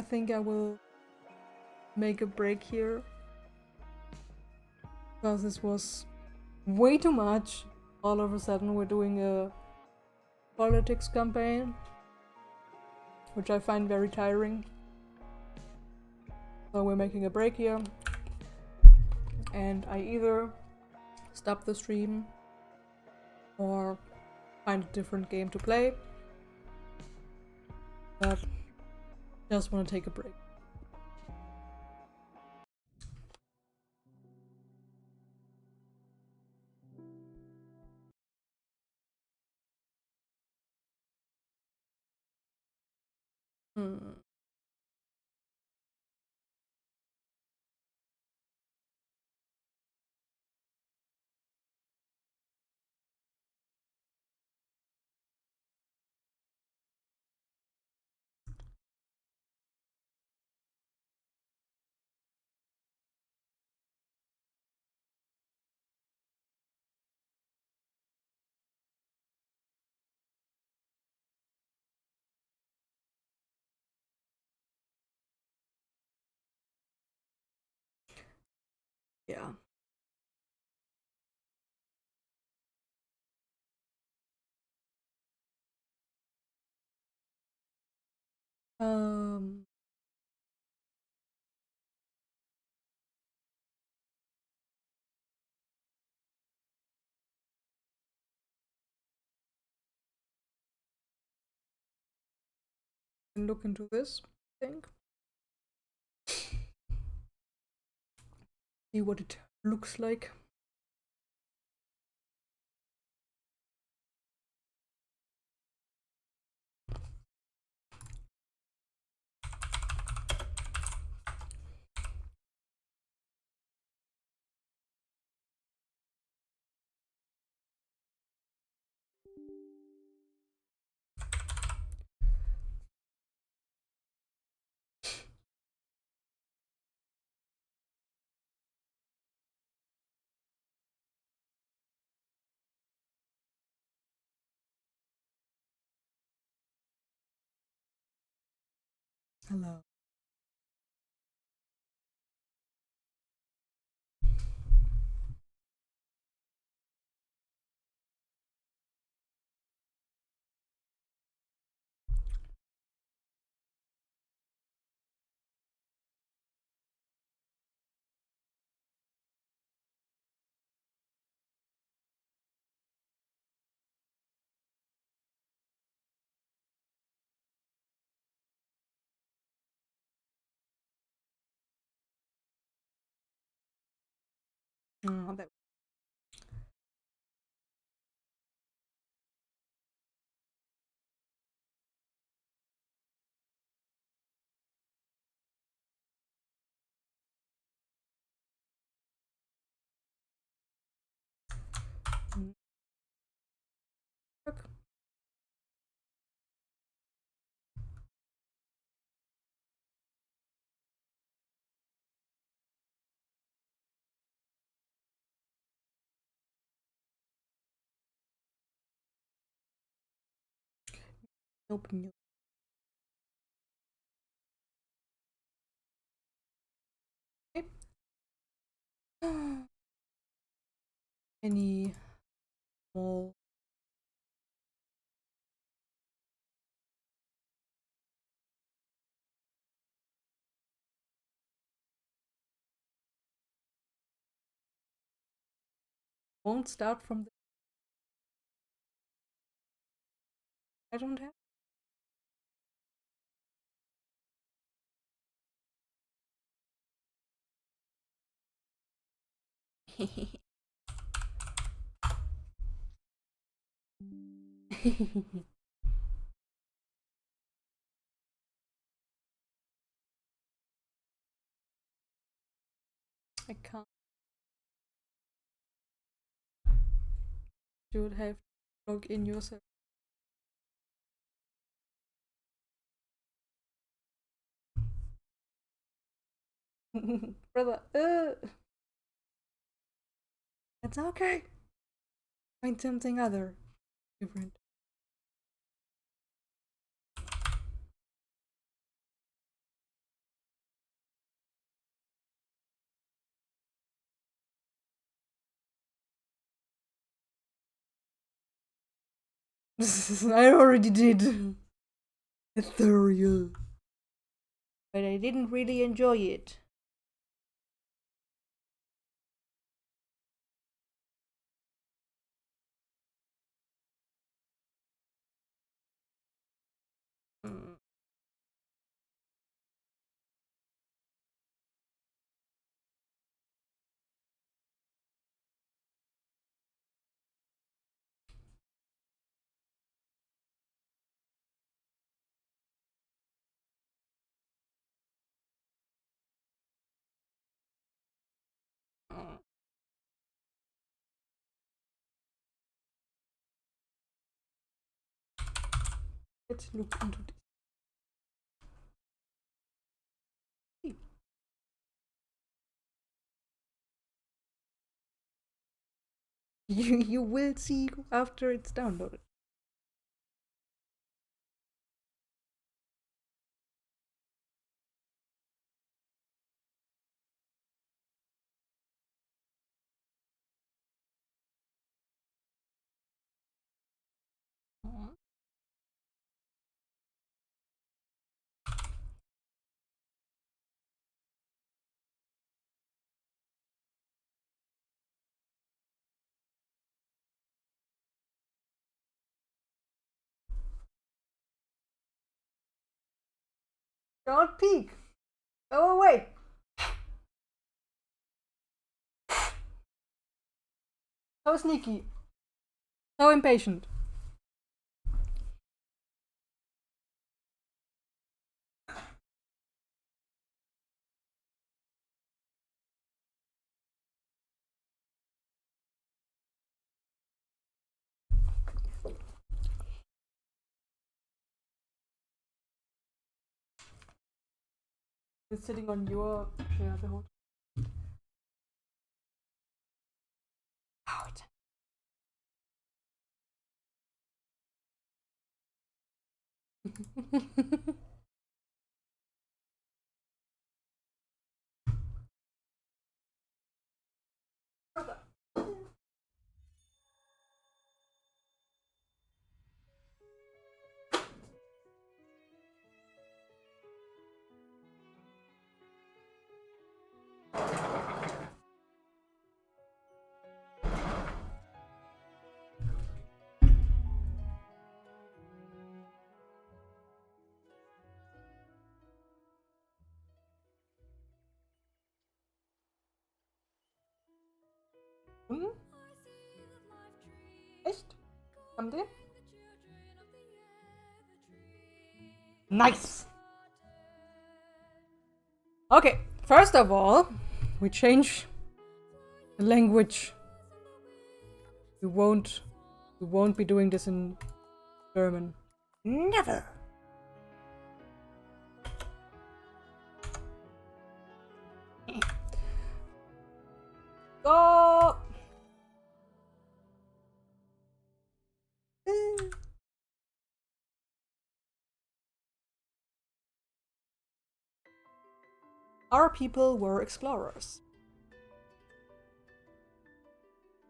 I think I will make a break here because this was way too much. All of a sudden we're doing a politics campaign, which I find very tiring. So we're making a break here, and I either stop the stream or find a different game to play, but just want to take a break. Yeah. Um. Can look into this, I think. See what it looks like. Hello. That work. Nope. Nope. Okay. Any small won't start from the I don't have. I can't. You would have to log in yourself. Brother, it's okay. Find something other different. I already did. Ethereal. But I didn't really enjoy it. Let's look into this. You will see after it's downloaded. Don't peek! Go away! So sneaky. So impatient. It's sitting on your chair the whole time. Oh, it's Echt? Haben die? Nice! Okay, first of all, we change the language. We won't be doing this in German. Never! Go! Our people were explorers,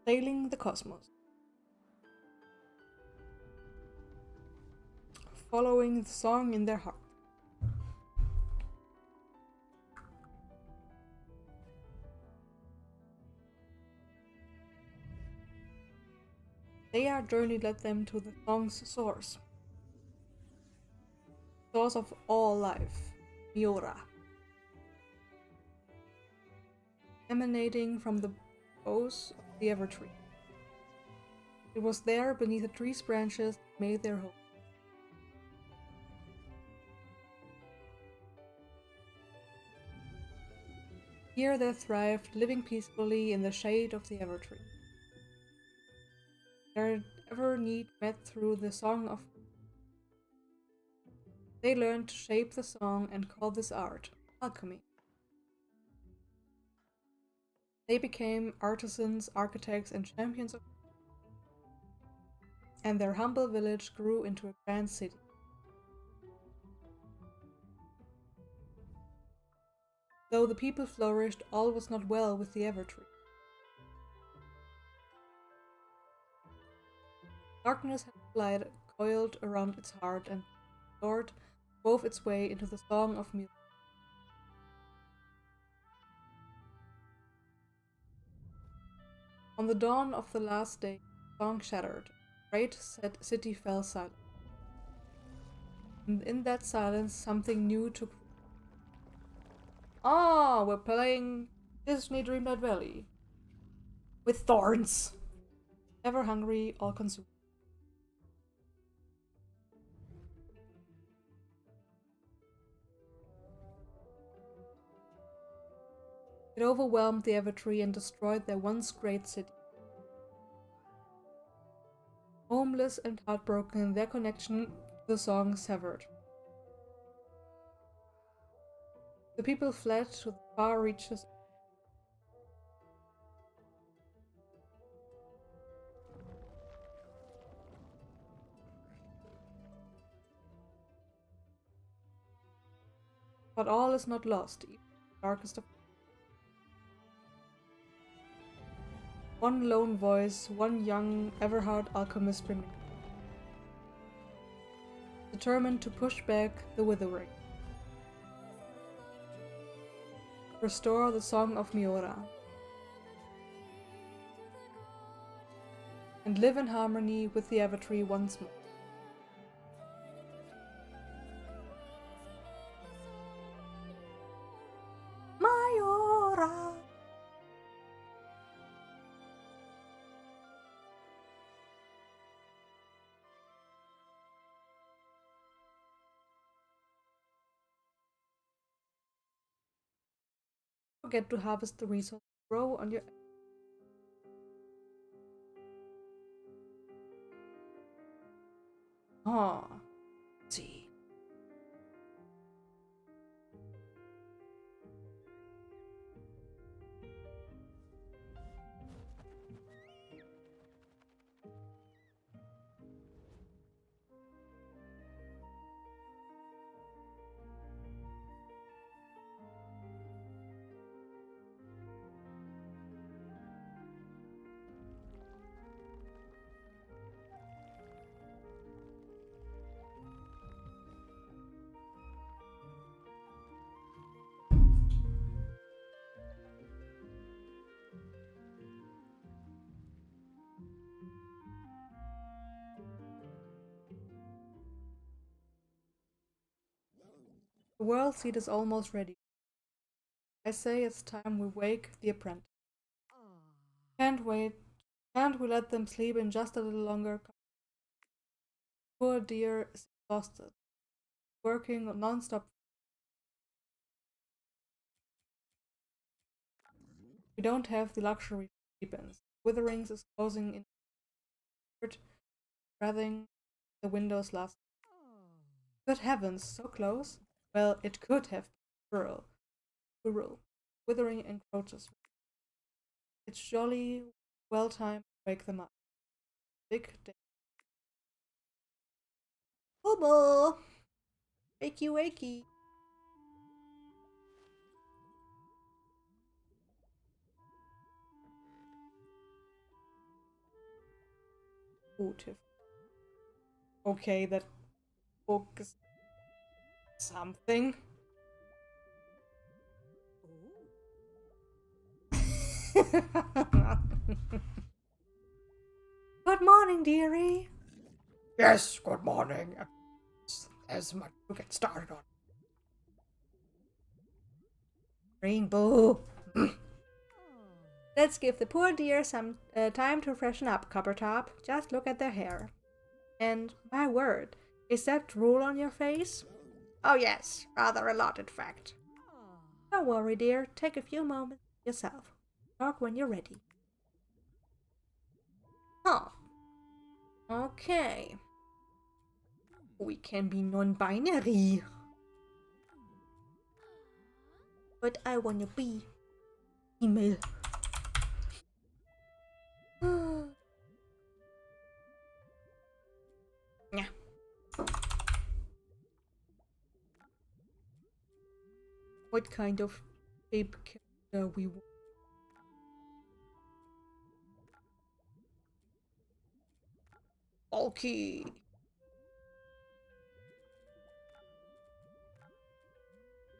sailing the cosmos, following the song in their heart. Their journey led them to the song's source of all life, Miura, emanating from the boughs of the Evertree. It was there, beneath the tree's branches, that made their home. Here they thrived, living peacefully in the shade of the Evertree. Their ever need met through the song of. They learned to shape the song and call this art alchemy. They became artisans, architects, and champions of. And their humble village grew into a grand city. Though the people flourished, all was not well with the Evertree. Darkness had coiled around its heart, and the Lord wove its way into the song of music. On the dawn of the last day, the song shattered. The great city fell silent. And in that silence, something new took root. Ah, we're playing Disney Dreamlight Valley. With thorns. Ever hungry, all consumed. It overwhelmed the Evertree and destroyed their once great city. Homeless and heartbroken, their connection to the song severed. The people fled to the far reaches. But all is not lost, even the darkest of. One lone voice, one young Everhard alchemist remained, determined to push back the withering. Restore the song of Miura. And live in harmony with the Evertree once more. Miura! Forget to harvest the resources grow on your. Ah, see. The world seat is almost ready. I say it's time we wake the apprentice. Can't wait. Can't we let them sleep in just a little longer? Poor dear is exhausted, working non-stop. We don't have the luxury of sleep-ins. Witherings is closing in, breathing the windows last. Good heavens, so close? Well, it could have been rural. Withering encroaches. It's jolly well time to wake them up. Big day. Bubble! Wakey wakey. Ooh, Tiff. Okay, that book is something. Good morning, dearie. Yes, good morning. There's much to get started on. Rainbow. Let's give the poor dear some time to freshen up, Coppertop. Just look at their hair. And, my word, is that drool on your face? Oh yes, rather a lot in fact. Don't worry, dear. Take a few moments yourself. Talk when you're ready. Huh. Okay. We can be non-binary. But I wanna be female. Yeah. What kind of shape character we want? Okay.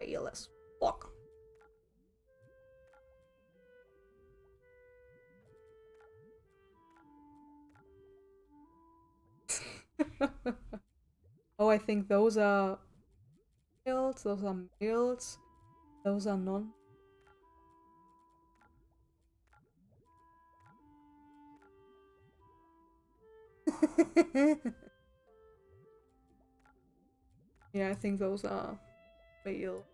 ALS. Fuck. Oh, I think those are males, those are males, those are non. Yeah, I think those are male.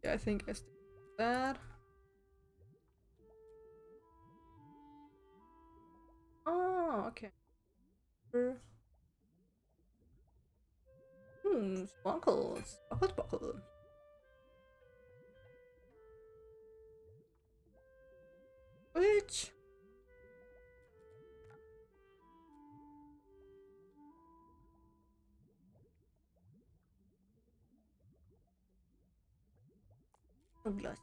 Yeah, I think I stick with that. Oh, okay. Sparkles. Sparkle, sparkle. Which? Douglas.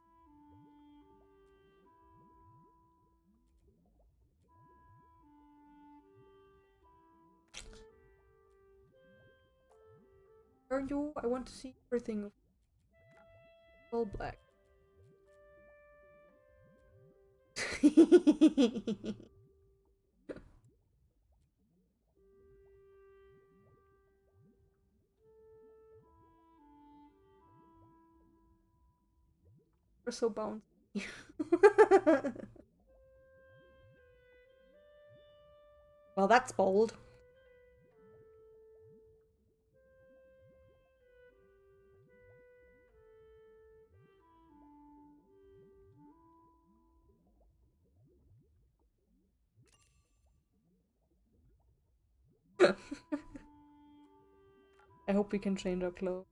Are you? I want to see everything all black. We're so bouncy. Well, that's bold. I hope we can change our clothes.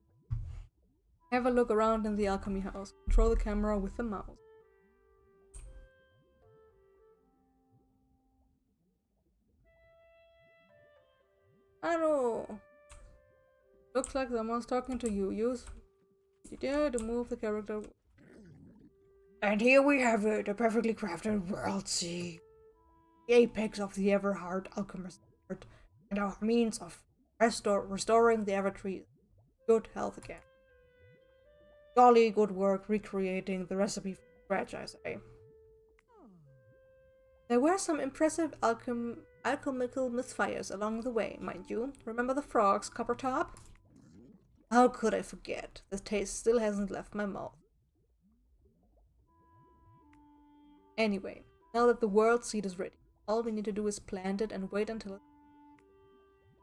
Have a look around in the alchemy house. Control the camera with the mouse. Aro! Looks like someone's talking to you. Use to move the character. And here we have it, a perfectly crafted world sea. The apex of the ever-hard alchemist's art, and our means of restoring the Evertree's good health again. Jolly good work recreating the recipe from scratch, I say. There were some impressive alchemical misfires along the way, mind you. Remember the frogs, Coppertop? How could I forget? The taste still hasn't left my mouth. Anyway, now that the world seed is ready, all we need to do is plant it and wait until it.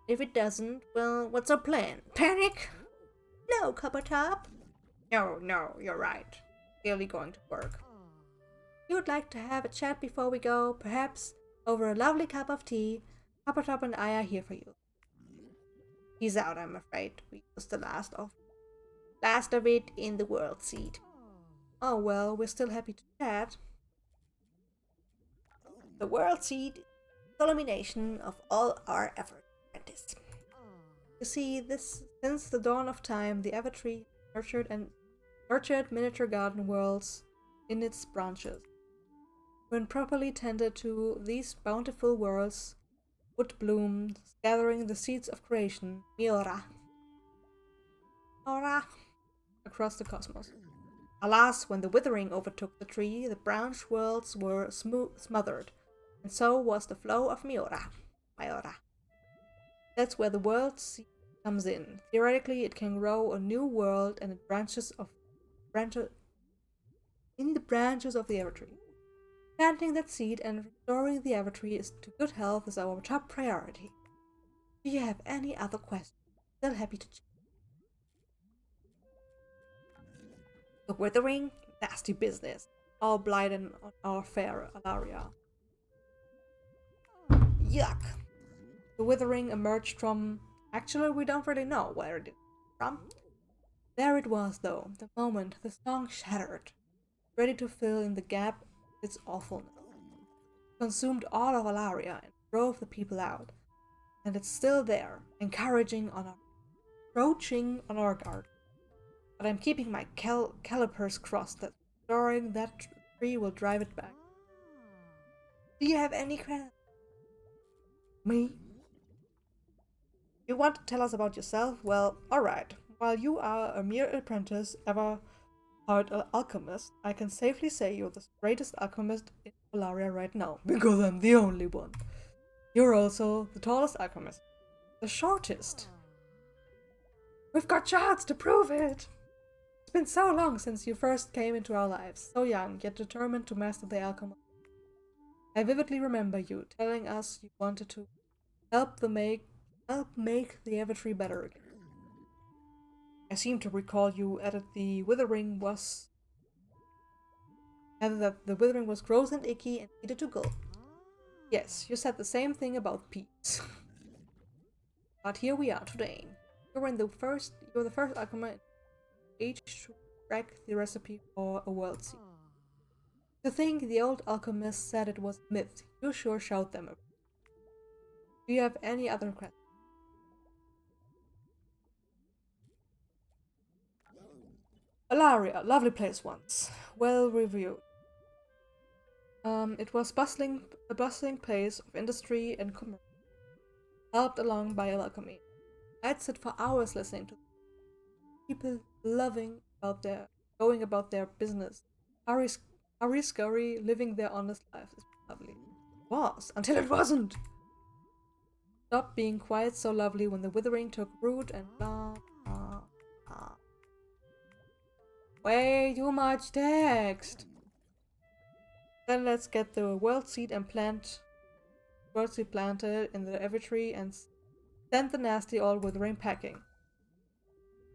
If it doesn't, well, what's our plan? Panic? No, Coppertop. No, you're right. Clearly going to work. You would like to have a chat before we go, perhaps over a lovely cup of tea. Coppertop and I are here for you. He's out, I'm afraid. We used the last of it in the world seed. Oh well, we're still happy to chat. The world seed is the culmination of all our efforts, apprentice. You see, since the dawn of time, the Evertree nurtured miniature garden worlds in its branches. When properly tended to, these bountiful worlds would bloom, gathering the seeds of creation, Miora, across the cosmos. Alas, when the withering overtook the tree, the branch worlds were smothered, and so was the flow of Miora. That's where the world seed comes in. Theoretically, it can grow a new world, and it branches in the branches of the Evertree. Planting that seed and restoring the Evertree to good health is our top priority. Do you have any other questions? Still happy to chat. The withering? Nasty business. All blighting on our fair Alaria. Yuck! The withering emerged from... Actually, we don't really know where it is from. There it was, though, the moment the song shattered, ready to fill in the gap with its awfulness. Consumed all of Alaria and drove the people out. And it's still there, encroaching on our guard. But I'm keeping my calipers crossed that storing that tree will drive it back. Do you have any questions? Me? You want to tell us about yourself? Well, alright. While you are a mere apprentice, ever-hired alchemist, I can safely say you're the greatest alchemist in Polaria right now, because I'm the only one. You're also the tallest alchemist. The shortest. We've got charts to prove it! It's been so long since you first came into our lives, so young, yet determined to master the alchemy. I vividly remember you telling us you wanted to help make the Evertree better again. I seem to recall you added that the withering was gross and icky and needed to go. Yes, you said the same thing about peace. But here we are today. You're the first alchemist age to crack the recipe for a world seed. To think the old alchemist said it was a myth, you sure showed them. Do you have any other questions? Alaria, lovely place once. Well reviewed. It was a bustling place of industry and commerce, helped along by alchemy. I'd sit for hours listening to people going about their business. Hurry scurry, living their honest lives is lovely. It was, until it wasn't. Stopped being quite so lovely when the withering took root and blah blah blah. Way too much text. Then let's get the world seed planted in the Evertree and send the nasty old withering packing.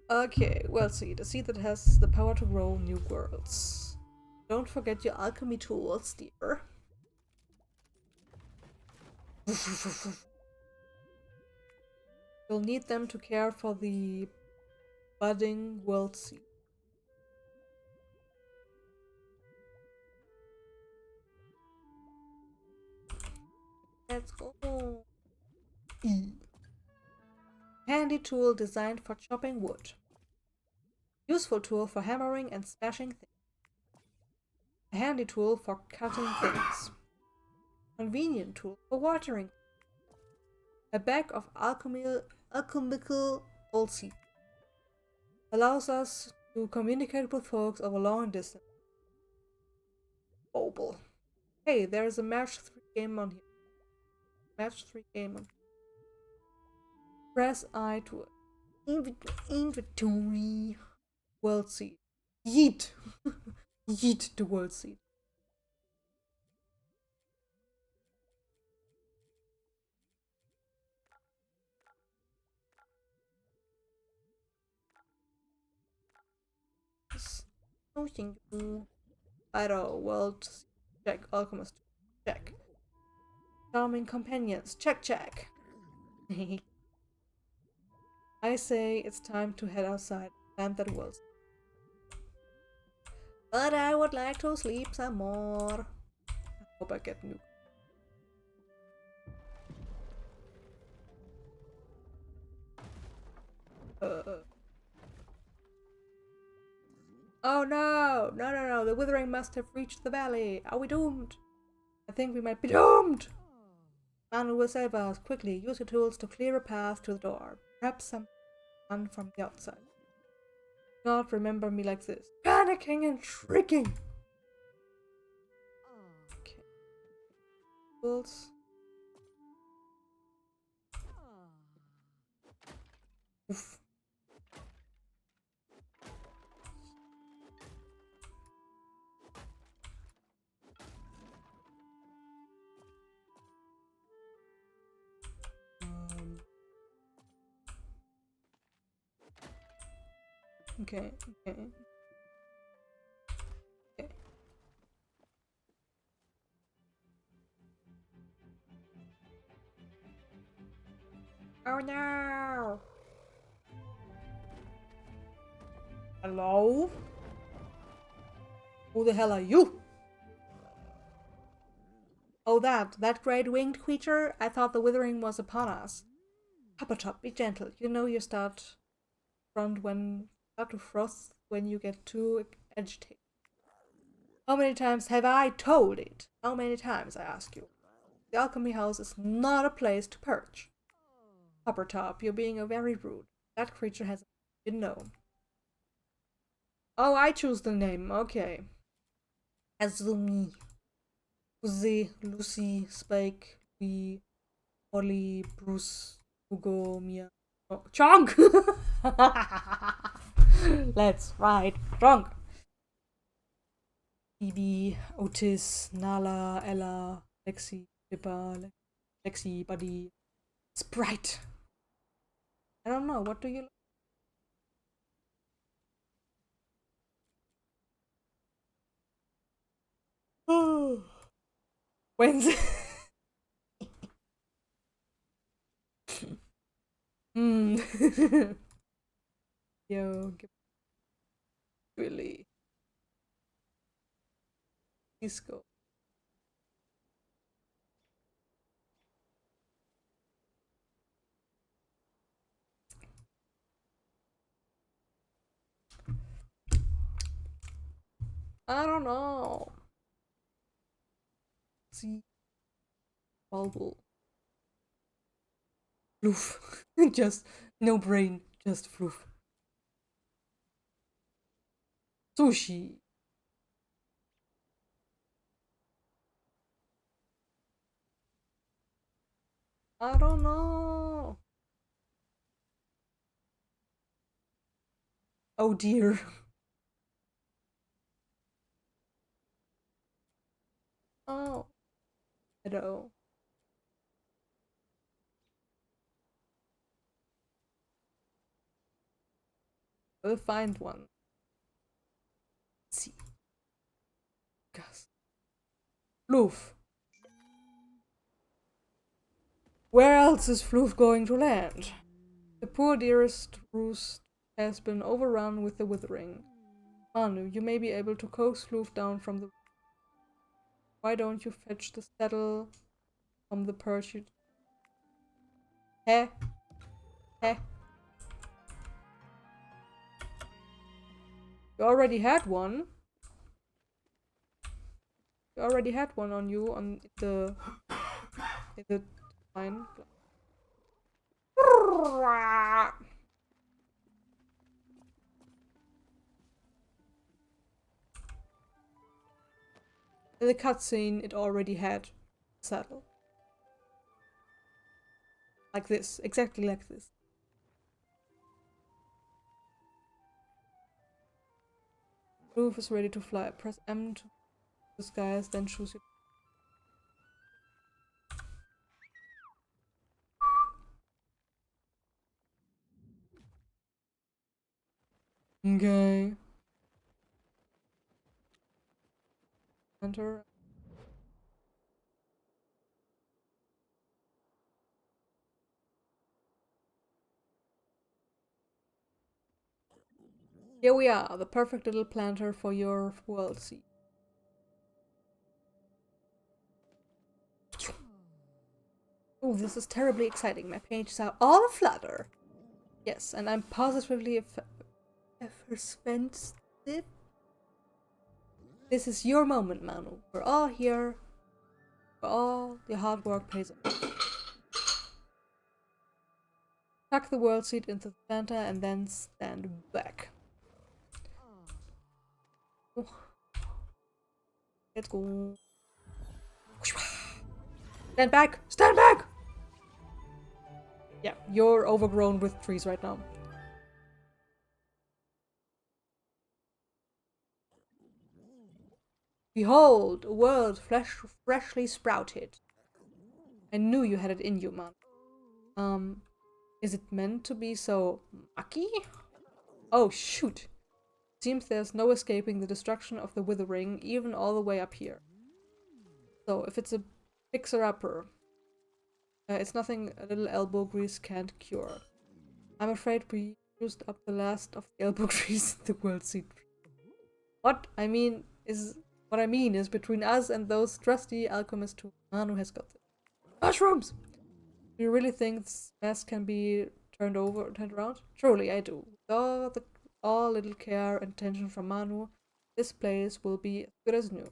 Okay, world seed, a seed that has the power to grow new worlds. Don't forget your alchemy tools, dear. You'll need them to care for the budding world seed. Let's go. Handy tool designed for chopping wood. Useful tool for hammering and smashing things. A handy tool for cutting things. Convenient tool for watering. A bag of alchemical old seed. Allows us to communicate with folks over long distance. Obel. Hey, there's a match 3 game on here. Match 3 game on. Press I to inventory. World seed. Yeet! Yeet the world seed. Nothing new. Vital world check. Alchemist check. Charming companions check. I say it's time to head outside and plant that world. But I would like to sleep some more. I hope I get new. Oh no! No. The withering must have reached the valley. Are we doomed? I think we might be doomed! Manu will save us. Quickly, use your tools to clear a path to the door. Perhaps someone from the outside. Do not remember me like this. Panicking and shrieking! Okay. Tools. Oof. Okay. Oh no! Hello? Who the hell are you? Oh, that great winged creature? I thought the withering was upon us. Hoppertop, be gentle. You know you start to froth when you get too agitated. How many times have I told it? How many times, I ask you? The alchemy house is not a place to perch. Hoppertop, you're being very rude. That creature has you know. Oh, I choose the name. Okay. Azumi. Jose, Lucy, Spike, we, Holly, Bruce, Hugo, Mia. Oh, Chong! Let's ride Chong! Phoebe, Otis, Nala, Ella, Lexi, Pippa, Lexi, Buddy, Sprite. I don't know, what do you like? When's Yo, really. Disco. I don't know. See. Bubble. Floof. Just no brain, just floof. Sushi. I don't know. Oh dear. Oh. Hello. We'll find one. Let's see. Gus. Floof. Where else is Floof going to land? The poor dearest roost has been overrun with the withering. Manu, you may be able to coax Floof down from the... Why don't you fetch the saddle from the pursuit? Heh? Heh? You already had one. You already had one on you on the... in the line. In the cutscene, it already had a saddle. Like this. Exactly like this. Roof is ready to fly. Press M to disguise, then choose your... Okay. Enter. Here we are, the perfect little planter for your world seed. Oh, this is terribly exciting. My pages are all aflutter. Yes, and I'm positively effervescent. This is your moment, Manu. We're all here. All the hard work pays off. Tuck the world seed into the planter and then stand back. Let's go. Stand back! Stand back! Yeah, you're overgrown with trees right now. Behold, a world freshly sprouted. I knew you had it in you, man. Is it meant to be so mucky? Oh, shoot. Seems there's no escaping the destruction of the withering, even all the way up here. So, if it's a fixer-upper, it's nothing a little elbow grease can't cure. I'm afraid we used up the last of the elbow grease in the world seed. What I mean is between us and those trusty alchemists who Manu has got them. Mushrooms! Do you really think this mess can be turned around? Truly, I do. With all little care and attention from Manu, this place will be as good as new.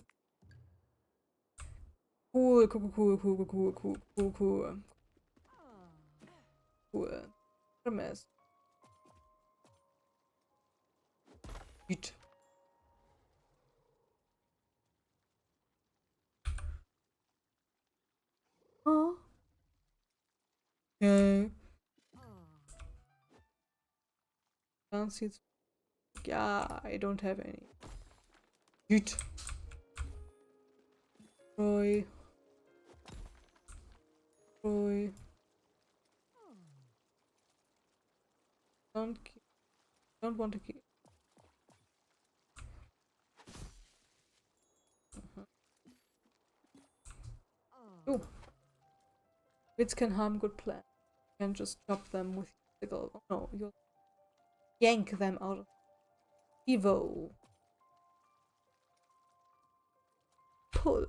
Cool. What a mess. Eat. Oh. Okay. Seeds. Yeah, I don't have any. Eat. Roy. Don't want to keep. Ooh. Wits can harm good plants. You can just chop them with your sickle. Oh no, you'll yank them out of Evo. Pull.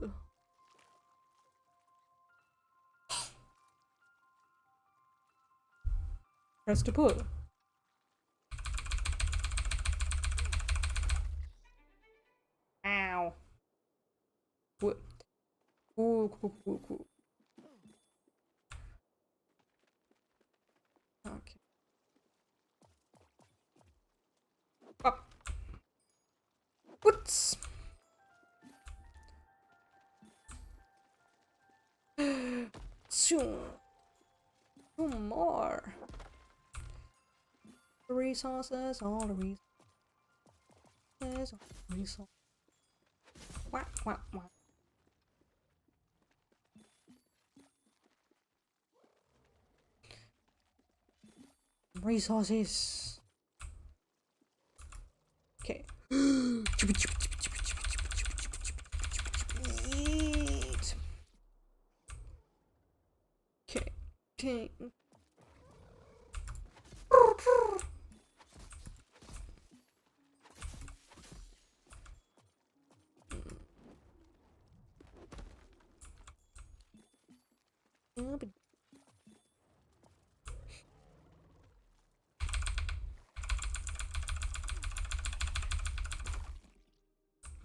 Press to pull. Ow. Cool. Cool. Okay. Up. Whoops. Two more. Resources, all the resources. Wah. Resources. Okay. Eat. Okay.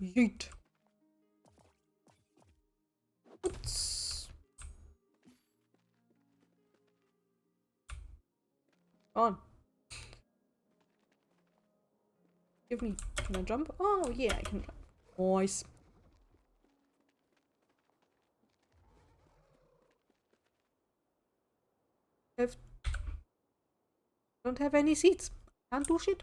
Yeet. Oops. On. Give me. Can I jump? Oh yeah, I can jump. Nice. Don't have any seats. Can't do shit.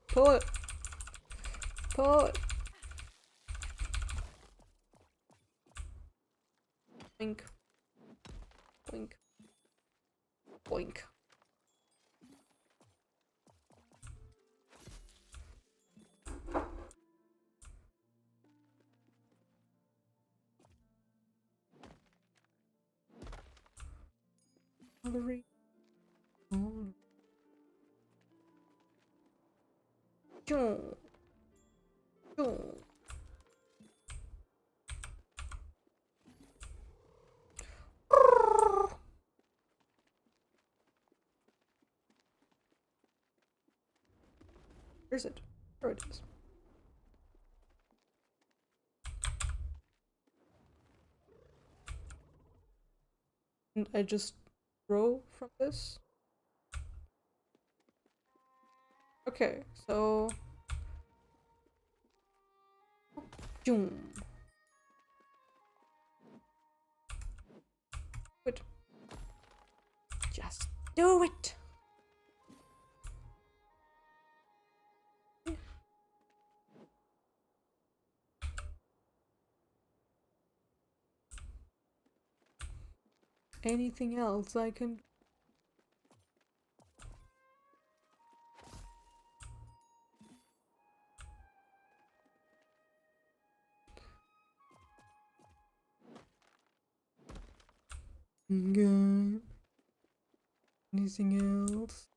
Pull. Boink. Boink. Hungry. Where is it? There it is. And I just row from this. Okay, so boom. Wait. Just do it. Anything else I can? Okay. Anything else?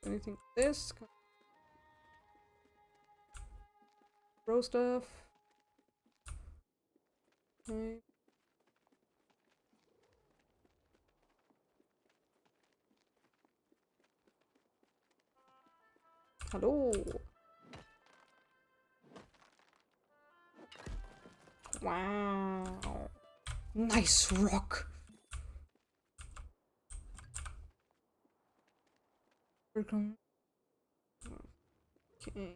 Anything? This? Throw stuff. Okay. Hello. Wow. Nice rock. Okay. Okay.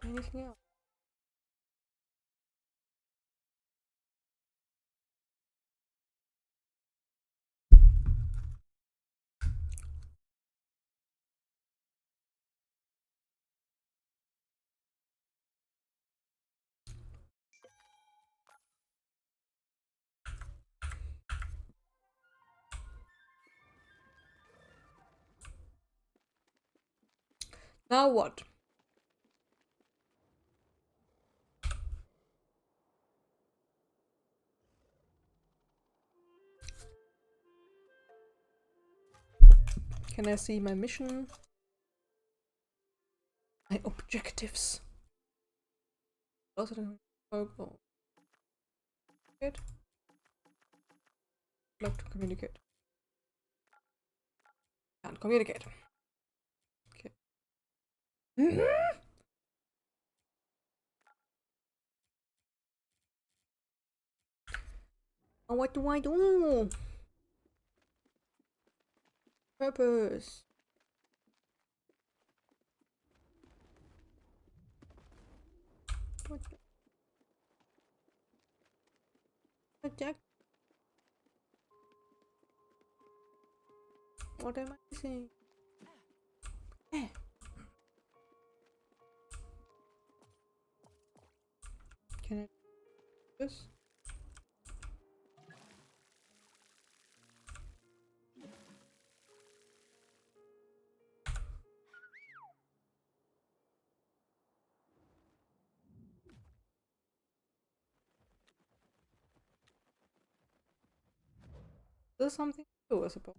Anything else? Now what? Can I see my mission? My objectives. Also, communicate. Like to communicate. Can't communicate. Okay. And what do I do? Purpose. What? Project. What am I saying? Eh. Can I do this? There's something to do, I suppose.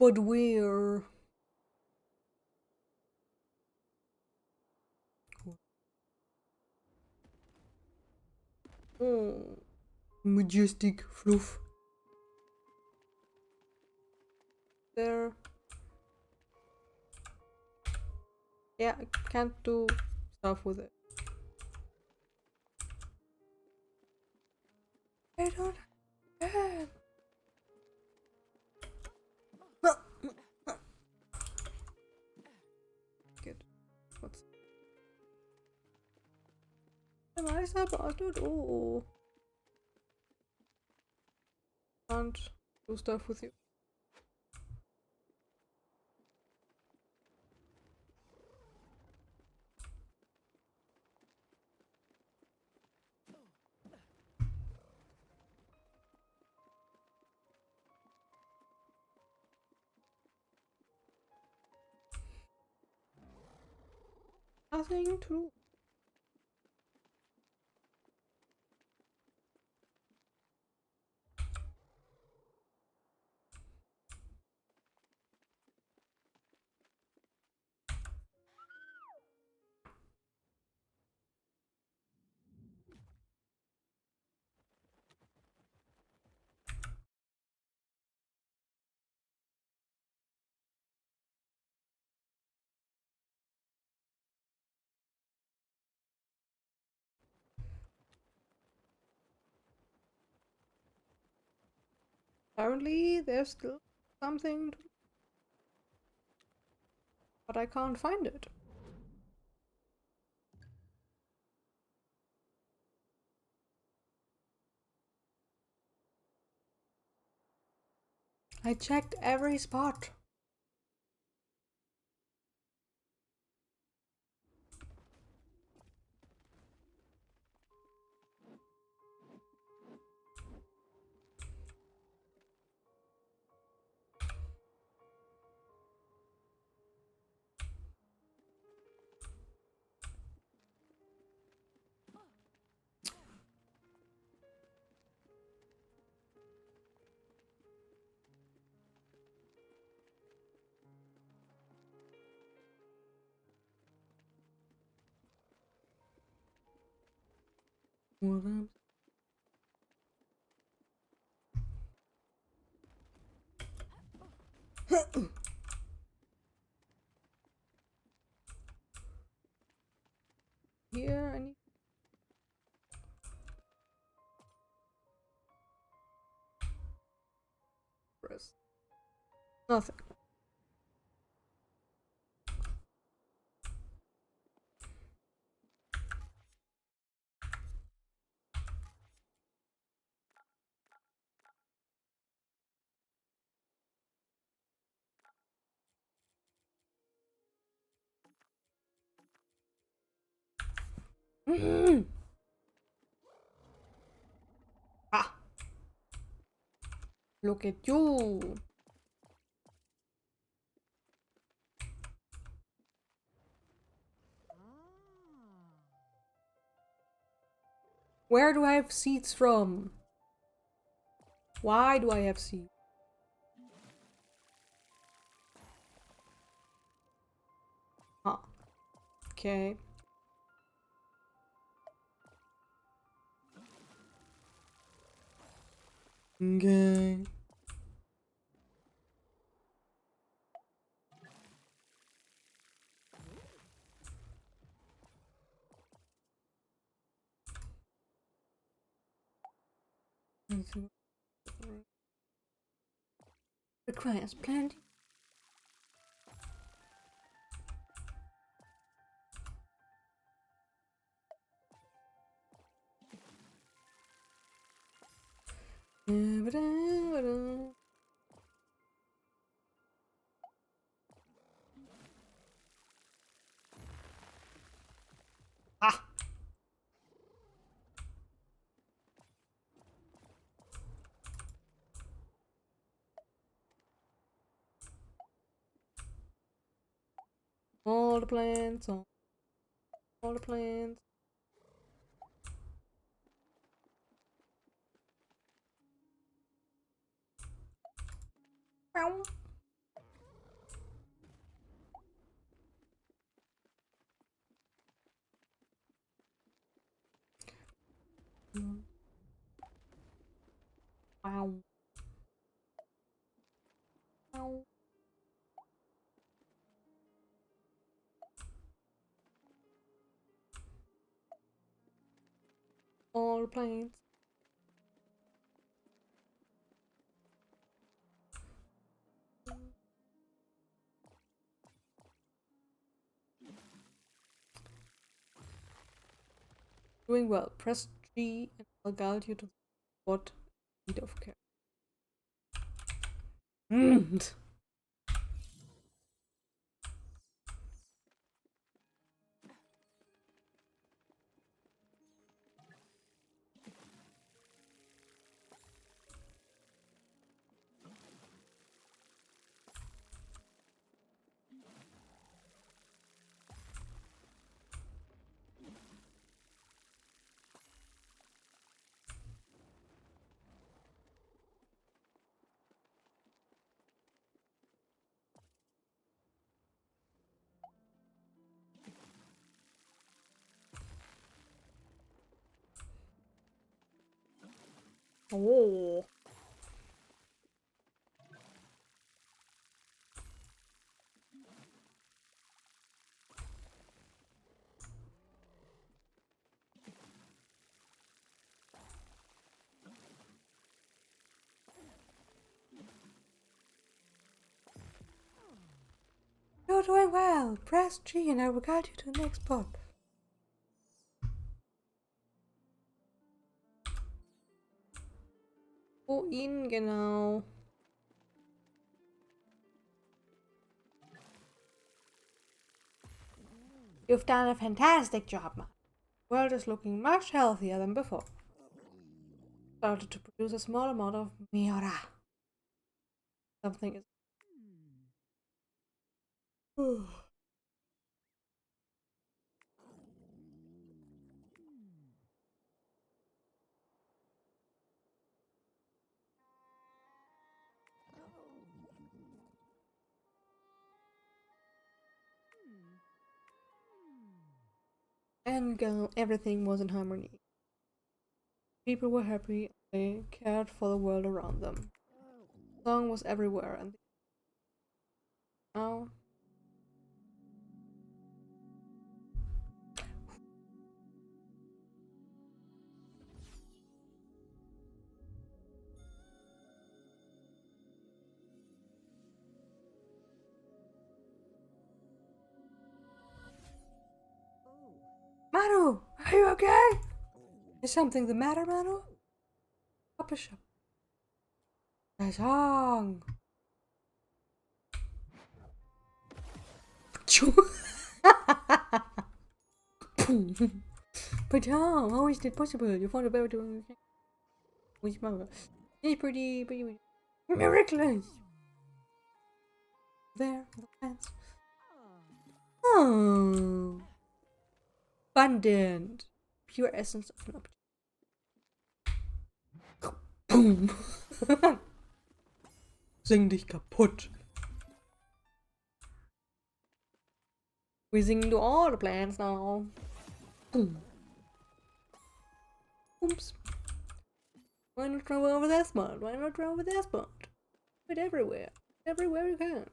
But where? Oh, majestic fluff. There. Yeah, I can't do stuff with it. I don't have. Good. What's am I supposed to do? Can't do stuff with you. Nothing to do. Apparently, there's still something, but I can't find it. I checked every spot. Here, I need. Press. Nothing. Ah! Look at you! Where do I have seeds from? Why do I have seeds? Huh. Okay. Okay. Requires planting. Ah! All the plants, all the plants. Meow. Wow. Wow. All the plants. Doing well. Press G and I'll guide you to the spot in need of care. Oh. doing well. Press G and I will guide you to the next spot. Wohin genau? You've done a fantastic job, man. The world is looking much healthier than before. Started to produce a small amount of Miura. Something is. And everything was in harmony. People were happy. They cared for the world around them. The song was everywhere, and now. Manu, are you okay? Is something the matter, Manu? Up a shop. The song. But how is it possible? You found a better doing with mother. It's pretty miraculous. There, the plants. Oh, abundant, pure essence of an object. Boom. Sing dich kaputt. We sing to all the plants now. Boom. Oops. Why not travel over that spot? Why not travel over that spot? But everywhere. Everywhere you can.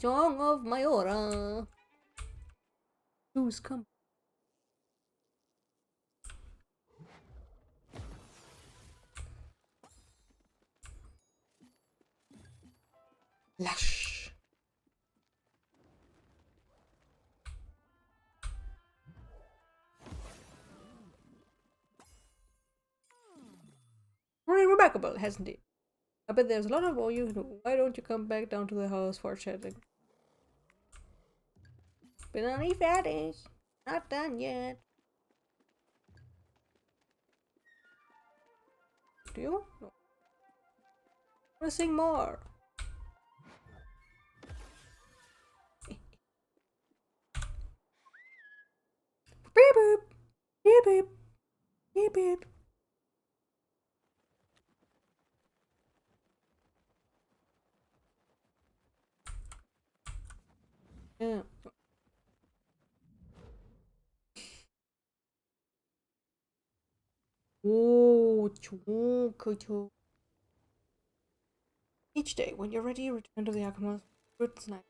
Song of Mayora. Who's come? Lush. Very remarkable, hasn't it? I bet there's a lot of all you know. Why don't you come back down to the house for chatting? Bin noch nicht fertig. Not done yet. Do you? No. I wanna sing more. Beep boop. Beep beep. Beep beep. Yeah. Oh, each day, when you're ready, return to the Alchemist. Good night.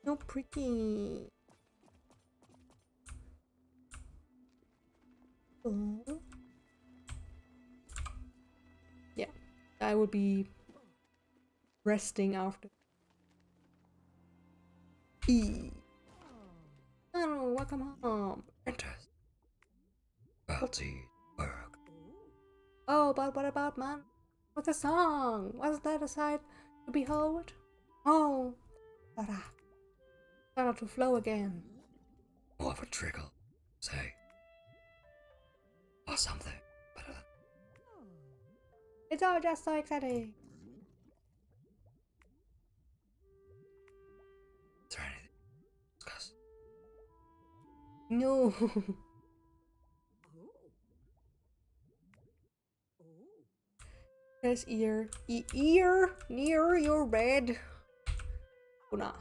So pretty. Oh. Yeah, I would be resting after. Oh, welcome home. Interest. Healthy work. Oh, but what about, man? What's a song? Was that a sight to behold? Oh, start to flow again. More of a trickle, say. Or something. But it's all just so exciting. Is there anything to discuss? No. Press ear. Ear near your bed. Una.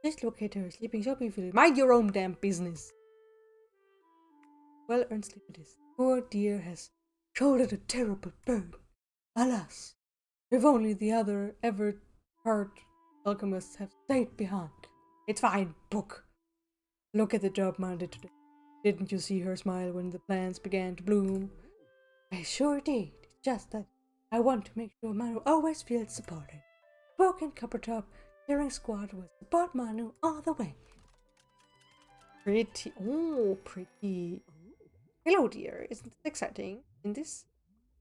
Just located her sleeping so peacefully. Mind your own damn business. Well earned sleep it is. Poor dear has shouldered a terrible burden. Alas, if only the other ever heard alchemists have stayed behind. It's fine, book. Look at the job man did today. Didn't you see her smile when the plants began to bloom? I sure did. It's just that I want to make sure Manu always feels supported. Broken Coppertop Cheering Squad will support Manu all the way. Pretty. Oh, pretty. Hello, dear. Isn't it exciting? In this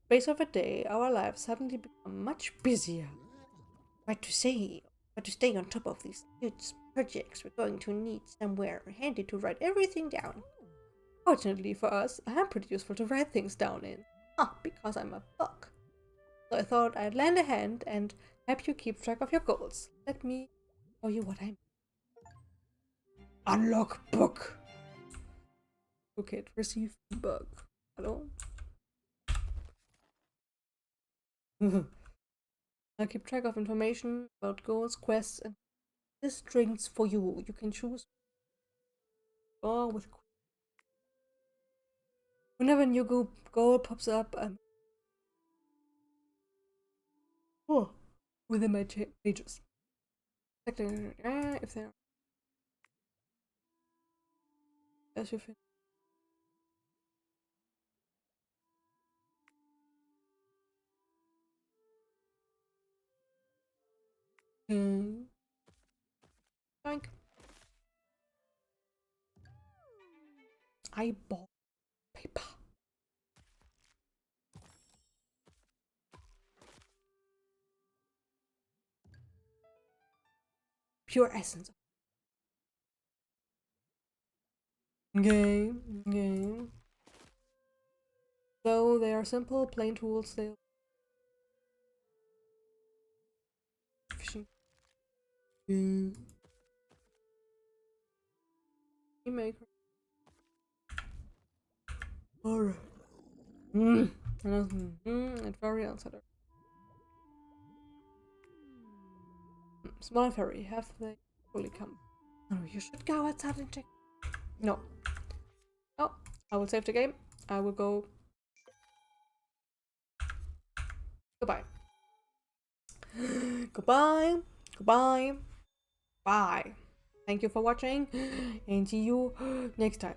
space of a day, our lives suddenly become much busier. But to stay on top of these huge projects, we're going to need somewhere handy to write everything down. Fortunately for us, I'm pretty useful to write things down in. Because I'm a book. So I thought I'd lend a hand and help you keep track of your goals. Let me show you what I mean. Unlock book. Okay, receive book. Hello? I keep track of information about goals, quests, and strings for you. You can choose or with. Whenever a new goal pops up, within my pages. If they're as you finish. Thank. I bought paper. Pure essence. Okay. So they are simple, plain tools. They're fishing. Maker. Alright. And fairy outsider. Small and fairy. Have they fully come? Oh, you should go outside and check. No. Oh, I will save the game. I will go. Goodbye. Goodbye. Bye. Thank you for watching and see you next time.